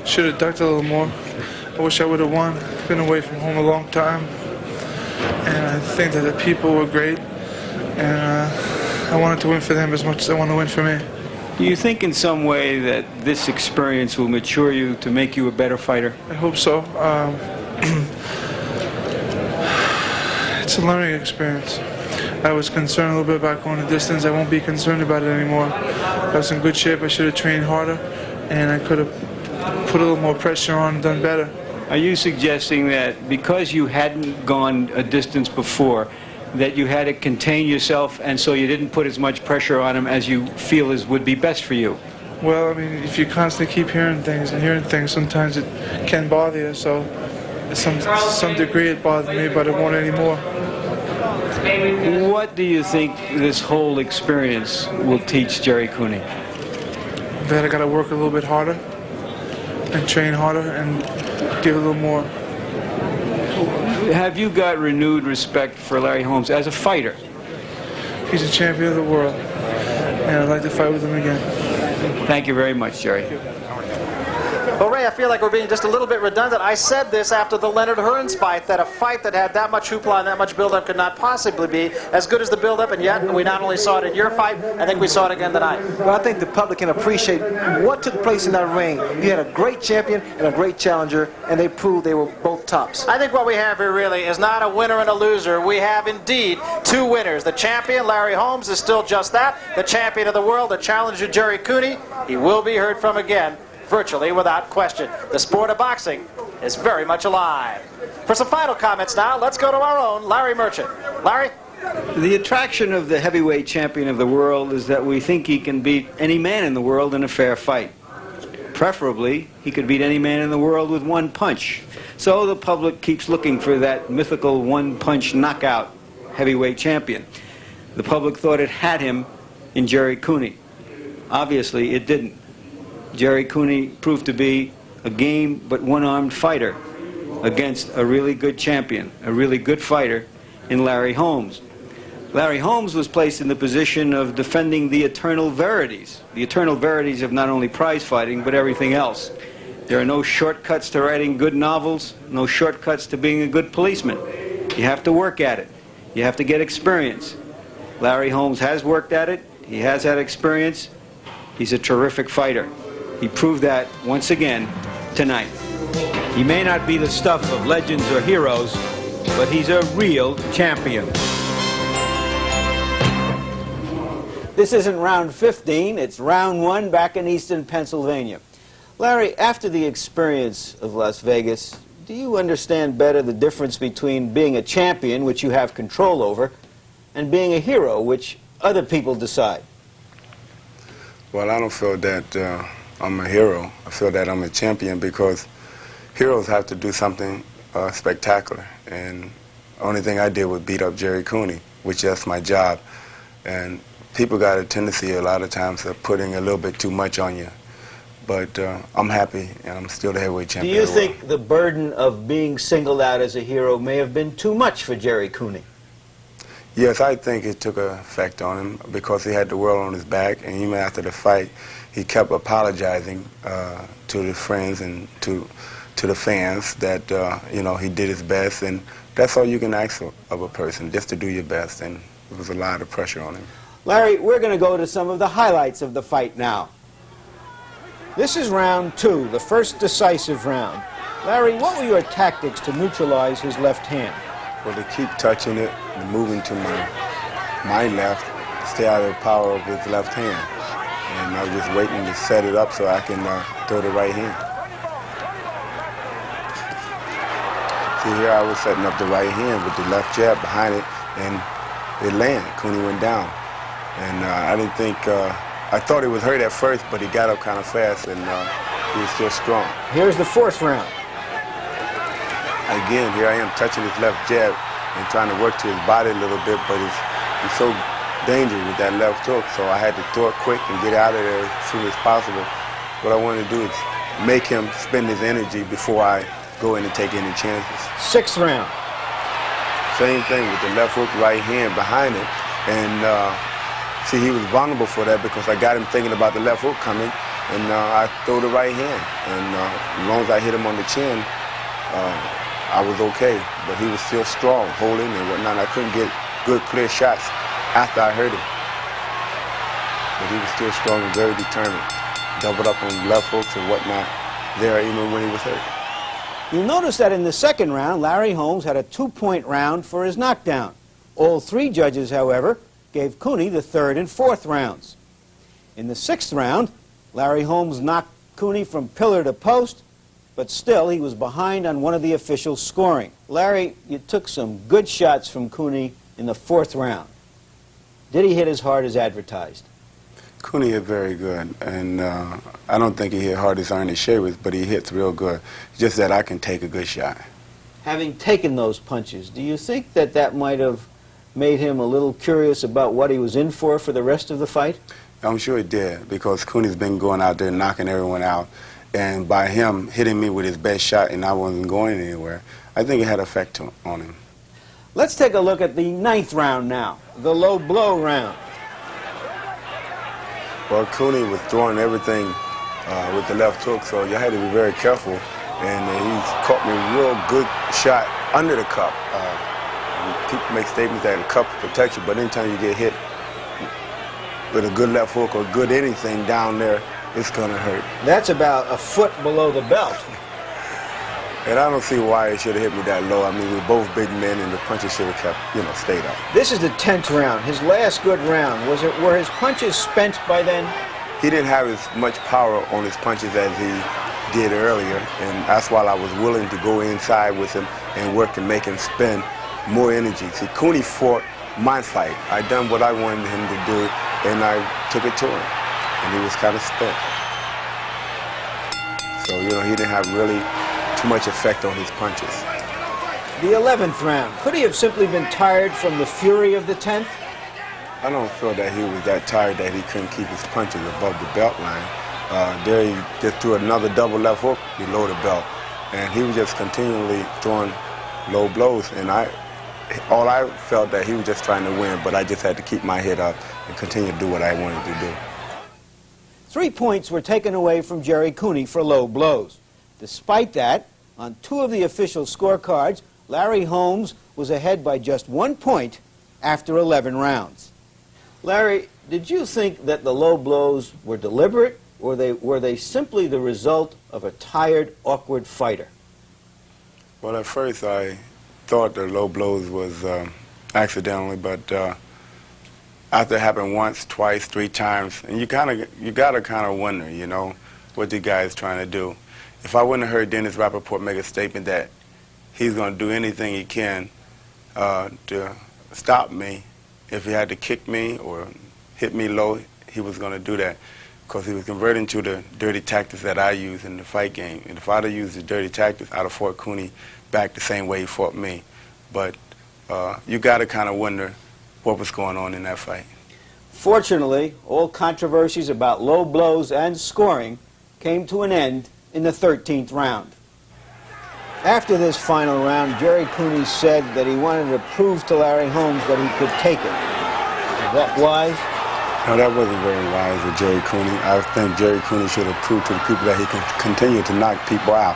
Should have ducked a little more. I wish I would have won. Been away from home a long time. And I think that the people were great. And I wanted to win for them as much as I want to win for me. Do you think in some way that this experience will mature you to make you a better fighter? I hope so. It's a learning experience. I was concerned a little bit about going the distance. I won't be concerned about it anymore. I was in good shape. I should have trained harder, and I could have put a little more pressure on and done better. Are you suggesting that because you hadn't gone a distance before, that you had to contain yourself, and so you didn't put as much pressure on him as you feel would be best for you? Well, I mean, if you constantly keep hearing things and hearing things, sometimes it can bother you. So, to some degree, it bothered me, but it won't anymore. What do you think this whole experience will teach Gerry Cooney? That I got to work a little bit harder and train harder and give a little more. Have you got renewed respect for Larry Holmes as a fighter? He's a champion of the world, and I'd like to fight with him again. Thank you very much, Gerry. Well, Ray, I feel like we're being just a little bit redundant. I said this after the Leonard Hearns fight, that a fight that had that much hoopla and that much build-up could not possibly be as good as the build-up, and yet we not only saw it in your fight, I think we saw it again tonight. Well, I think the public can appreciate what took place in that ring. You had a great champion and a great challenger, and they proved they were both tops. I think what we have here really is not a winner and a loser. We have indeed two winners. The champion, Larry Holmes, is still just that. The champion of the world, the challenger, Gerry Cooney, he will be heard from again, virtually without question. The sport of boxing is very much alive. For some final comments now, let's go to our own Larry Merchant. Larry? The attraction of the heavyweight champion of the world is that we think he can beat any man in the world in a fair fight. Preferably, he could beat any man in the world with one punch. So the public keeps looking for that mythical one-punch knockout heavyweight champion. The public thought it had him in Gerry Cooney. Obviously, it didn't. Gerry Cooney proved to be a game but one-armed fighter against a really good champion, a really good fighter in Larry Holmes. Larry Holmes was placed in the position of defending the eternal verities of not only prize fighting but everything else. There are no shortcuts to writing good novels, no shortcuts to being a good policeman. You have to work at it. You have to get experience. Larry Holmes has worked at it. He has had experience. He's a terrific fighter. He proved that once again tonight. He may not be the stuff of legends or heroes, but he's a real champion. This isn't round 15, it's round 1 back in Easton, Pennsylvania. Larry, after the experience of Las Vegas, do you understand better the difference between being a champion, which you have control over, and being a hero, which other people decide? Well, I don't feel that I'm a hero. I feel that I'm a champion because heroes have to do something spectacular. And the only thing I did was beat up Gerry Cooney, which that's my job. And people got a tendency a lot of times of putting a little bit too much on you. But I'm happy, and I'm still the heavyweight champion. Do you think the burden of being singled out as a hero may have been too much for Gerry Cooney? Yes, I think it took an effect on him because he had the world on his back, and even after the fight, he kept apologizing to the friends and to the fans that you know, he did his best, and that's all you can ask of a person, just to do your best, and there was a lot of pressure on him. Larry, we're going to go to some of the highlights of the fight now. This is round 2, the first decisive round. Larry, what were your tactics to neutralize his left hand? Well, to keep touching it and moving to my left, stay out of the power of his left hand. And I was just waiting to set it up so I can throw the right hand. See, here I was setting up the right hand with the left jab behind it, and it landed. Cooney went down. And I didn't think, I thought he was hurt at first, but he got up kind of fast, and he was still strong. Here's the 4th round. Again, here I am touching his left jab and trying to work to his body a little bit, but he's so dangerous with that left hook, so I had to throw it quick and get out of there as soon as possible. What I wanted to do is make him spend his energy before I go in and take any chances. 6th round. Same thing with the left hook, right hand behind it, and see, he was vulnerable for that because I got him thinking about the left hook coming, and I throw the right hand, and as long as I hit him on the chin, I was okay, but he was still strong, holding and whatnot. I couldn't get good, clear shots after I hurt him. But he was still strong and very determined. Doubled up on left hooks and whatnot there even when he was hurt. You'll notice that in the 2nd round, Larry Holmes had a 2-point round for his knockdown. All 3 judges, however, gave Cooney the 3rd and 4th rounds. In the 6th round, Larry Holmes knocked Cooney from pillar to post, but still he was behind on one of the officials scoring. Larry, you took some good shots from Cooney in the 4th round. Did he hit as hard as advertised? Cooney hit very good, and I don't think he hit hard as Ernie Shavers, but he hits real good. Just that I can take a good shot. Having taken those punches, do you think that that might have made him a little curious about what he was in for the rest of the fight? I'm sure it did, because Cooney's been going out there knocking everyone out, and by him hitting me with his best shot and I wasn't going anywhere, I think it had effect on him. Let's take a look at the 9th round now, the low blow round. Well, Cooney was throwing everything with the left hook, so you had to be very careful. And he caught me a real good shot under the cup. People make statements that the cup protects you, but anytime you get hit with a good left hook or good anything down there, it's going to hurt. That's about a foot below the belt. And I don't see why it should have hit me that low. I mean, we're both big men, and the punches should have kept, stayed up. This is the 10th round, his last good round. Were his punches spent by then? He didn't have as much power on his punches as he did earlier, and that's why I was willing to go inside with him and work and make him spend more energy. See, Cooney fought my fight. I done what I wanted him to do, and I took it to him, and he was kind of spent. So, he didn't have really too much effect on his punches. The 11th round. Could he have simply been tired from the fury of the 10th? I don't feel that he was that tired that he couldn't keep his punches above the belt line. There he just threw another double left hook below the belt, and he was just continually throwing low blows, and all I felt that he was just trying to win, but I just had to keep my head up and continue to do what I wanted to do. 3 points were taken away from Gerry Cooney for low blows. Despite that, on 2 of the official scorecards, Larry Holmes was ahead by just 1 point after 11 rounds. Larry, did you think that the low blows were deliberate, or were they simply the result of a tired, awkward fighter? Well, at first I thought the low blows was accidentally, but after it happened once, twice, 3 times, and you gotta kind of wonder, what the guy is trying to do. If I wouldn't have heard Dennis Rappaport make a statement that he's going to do anything he can to stop me, if he had to kick me or hit me low, he was going to do that, because he was converting to the dirty tactics that I use in the fight game. And if I'd have used the dirty tactics, I'd have fought Cooney back the same way he fought me. But you got to kind of wonder what was going on in that fight. Fortunately, all controversies about low blows and scoring came to an end in the 13th round. After this final round, Gerry Cooney said that he wanted to prove to Larry Holmes that he could take it. Is that wise? No, that wasn't very wise with Gerry Cooney. I think Gerry Cooney should have proved to the people that he can continue to knock people out,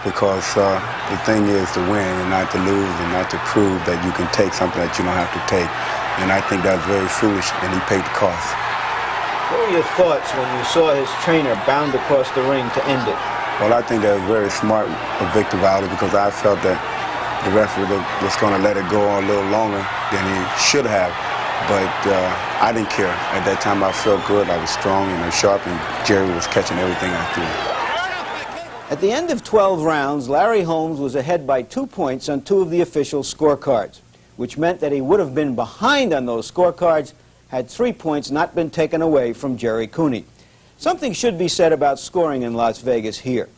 because the thing is to win and not to lose, and not to prove that you can take something that you don't have to take. And I think that was very foolish, and he paid the cost. What were your thoughts when you saw his trainer bound across the ring to end it? Well, I think that was very smart of Victor Wilder, because I felt that the referee was going to let it go on a little longer than he should have. But I didn't care. At that time, I felt good. I was strong and I was sharp, and Gerry was catching everything I threw. At the end of 12 rounds, Larry Holmes was ahead by 2 points on 2 of the official scorecards, which meant that he would have been behind on those scorecards had 3 points not been taken away from Gerry Cooney. Something should be said about scoring in Las Vegas here.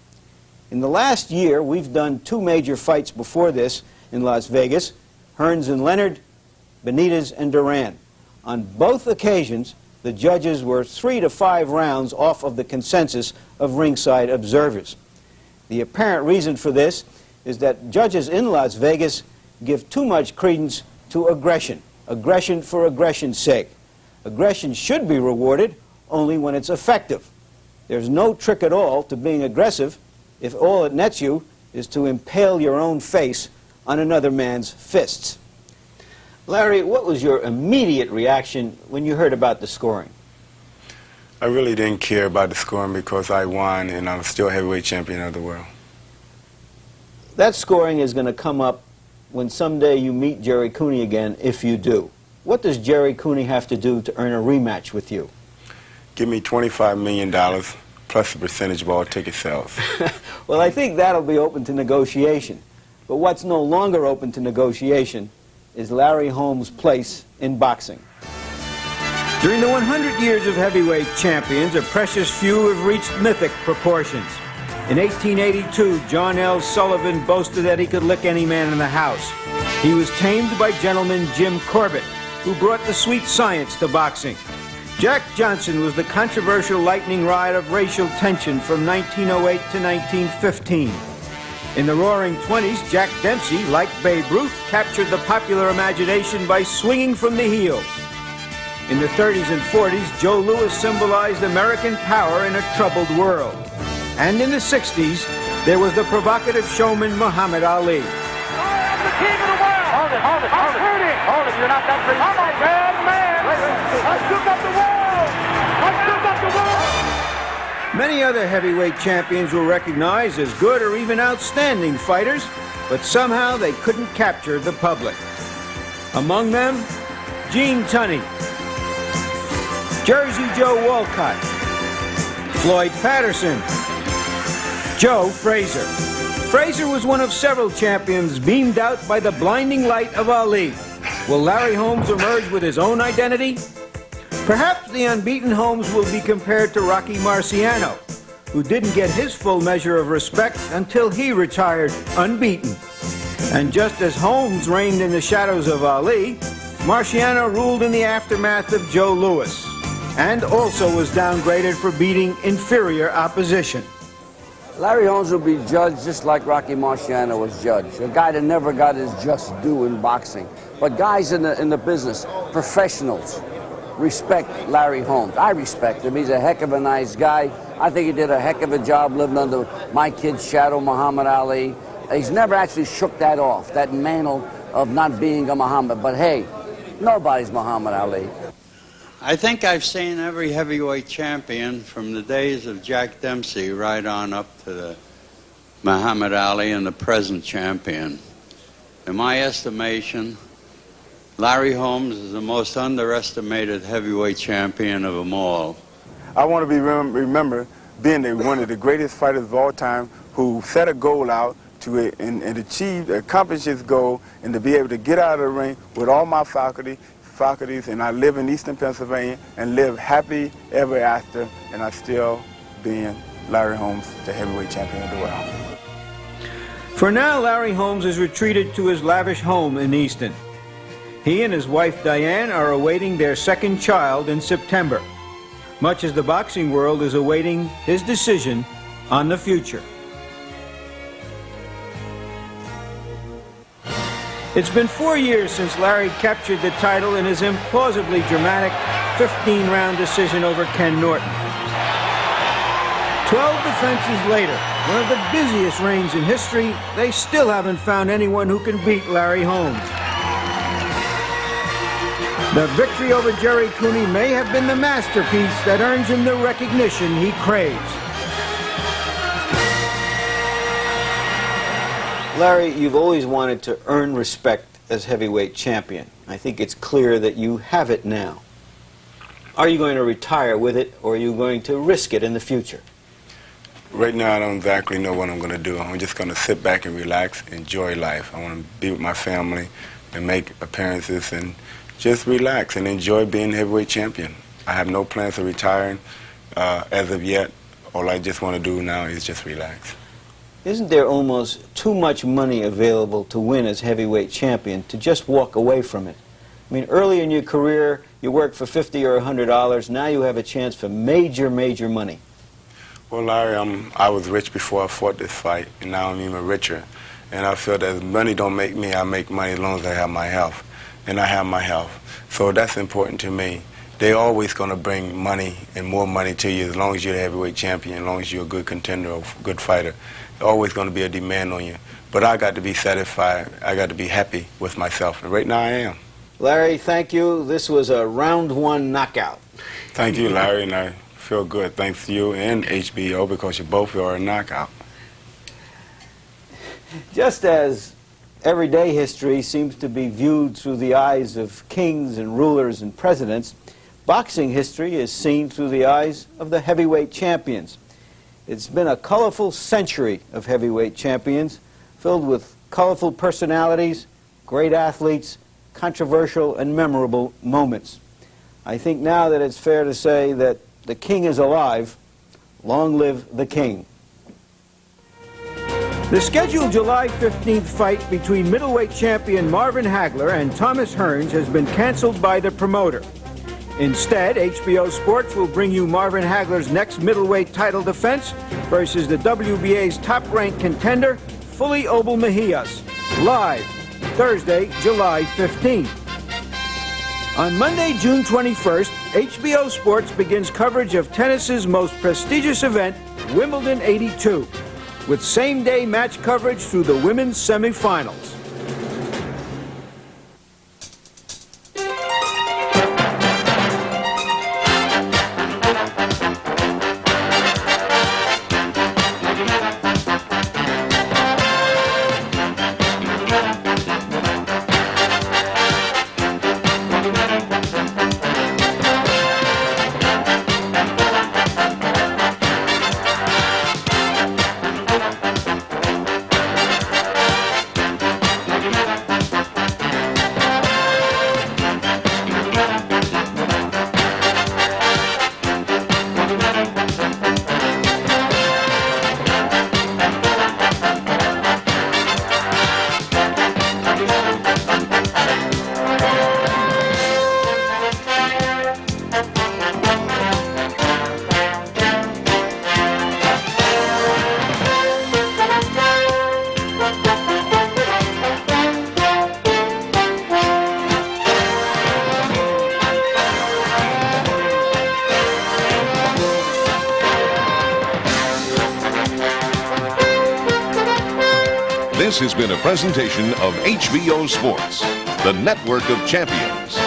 In the last year, we've done 2 major fights before this in Las Vegas, Hearns and Leonard, Benitez and Duran. On both occasions, the judges were 3 to 5 rounds off of the consensus of ringside observers. The apparent reason for this is that judges in Las Vegas give too much credence to aggression for aggression's sake. Aggression should be rewarded only when it's effective. There's no trick at all to being aggressive if all it nets you is to impale your own face on another man's fists. Larry, what was your immediate reaction when you heard about the scoring? I really didn't care about the scoring, because I won and I'm still heavyweight champion of the world. That scoring is going to come up when someday you meet Gerry Cooney again, if you do. What does Gerry Cooney have to do to earn a rematch with you? Give me $25 million plus a percentage of all ticket sales. Well, I think that'll be open to negotiation. But what's no longer open to negotiation is Larry Holmes' place in boxing. During the 100 years of heavyweight champions, a precious few have reached mythic proportions. In 1882, John L. Sullivan boasted that he could lick any man in the house. He was tamed by gentleman Jim Corbett, who brought the sweet science to boxing. Jack Johnson was the controversial lightning rod of racial tension from 1908 to 1915. In the Roaring '20s, Jack Dempsey, like Babe Ruth, captured the popular imagination by swinging from the heels. In the 30s and 40s, Joe Louis symbolized American power in a troubled world. And in the 60s, there was the provocative showman Muhammad Ali. I am the king of the world! Hold it, hold it, hold it. Hold it, you're not that free. I'm a bad man! I shook up the world! I shook up the world! Many other heavyweight champions were recognized as good or even outstanding fighters, but somehow they couldn't capture the public. Among them, Gene Tunney, Jersey Joe Walcott, Floyd Patterson, Joe Frazier. Frazier was one of several champions beamed out by the blinding light of Ali. Will Larry Holmes emerge with his own identity? Perhaps the unbeaten Holmes will be compared to Rocky Marciano, who didn't get his full measure of respect until he retired unbeaten. And just as Holmes reigned in the shadows of Ali, Marciano ruled in the aftermath of Joe Louis, and also was downgraded for beating inferior opposition. Larry Holmes will be judged just like Rocky Marciano was judged. A guy that never got his just due in boxing. But guys in the business, professionals, respect Larry Holmes. I respect him. He's a heck of a nice guy. I think he did a heck of a job living under my kid's shadow, Muhammad Ali. He's never actually shook that off, that mantle of not being a Muhammad. But hey, nobody's Muhammad Ali. I think I've seen every heavyweight champion from the days of Jack Dempsey right on up to the Muhammad Ali and the present champion. In my estimation, Larry Holmes is the most underestimated heavyweight champion of them all. I want to be remembered being one of the greatest fighters of all time who set a goal out to and accomplish his goal, and to be able to get out of the ring with all my faculties, and I live in Eastern Pennsylvania and live happy ever after, and I still being Larry Holmes, the heavyweight champion of the world. For now, Larry Holmes has retreated to his lavish home in Easton. He and his wife Diane are awaiting their second child in September, much as the boxing world is awaiting his decision on the future. It's been 4 years since Larry captured the title in his implausibly dramatic 15-round decision over Ken Norton. 12 defenses later, one of the busiest reigns in history, they still haven't found anyone who can beat Larry Holmes. The victory over Gerry Cooney may have been the masterpiece that earns him the recognition he craves. Larry, you've always wanted to earn respect as heavyweight champion. I think it's clear that you have it now. Are you going to retire with it, or are you going to risk it in the future? Right now, I don't exactly know what I'm going to do. I'm just going to sit back and relax, enjoy life. I want to be with my family and make appearances and just relax and enjoy being heavyweight champion. I have no plans of retiring as of yet. All I just want to do now is just relax. Isn't there almost too much money available to win as heavyweight champion to just walk away from it? I mean, early in your career, you worked for $50 or $100. Now you have a chance for major, major money. Well, Larry, I was rich before I fought this fight, and now I'm even richer. And I feel that money don't make me. I make money as long as I have my health. And I have my health. So that's important to me. They're always going to bring money and more money to you as long as you're a heavyweight champion, as long as you're a good contender or a good fighter. There's always going to be a demand on you. But I got to be satisfied. I got to be happy with myself. And right now I am. Larry, thank you. This was a round one knockout. Thank you, Larry, and I feel good. Thanks to you and HBO, because you both are a knockout. Just as everyday history seems to be viewed through the eyes of kings and rulers and presidents, boxing history is seen through the eyes of the heavyweight champions. It's been a colorful century of heavyweight champions, filled with colorful personalities, great athletes, controversial and memorable moments. I think now that it's fair to say that the king is alive. Long live the king. The scheduled July 15th fight between middleweight champion Marvin Hagler and Thomas Hearns has been canceled by the promoter. Instead, HBO Sports will bring you Marvin Hagler's next middleweight title defense versus the WBA's top-ranked contender, Fully Obel Mejias, live Thursday, July 15th. On Monday, June 21st, HBO Sports begins coverage of tennis's most prestigious event, Wimbledon 82, with same-day match coverage through the women's semifinals. This has been a presentation of HBO Sports, the network of champions.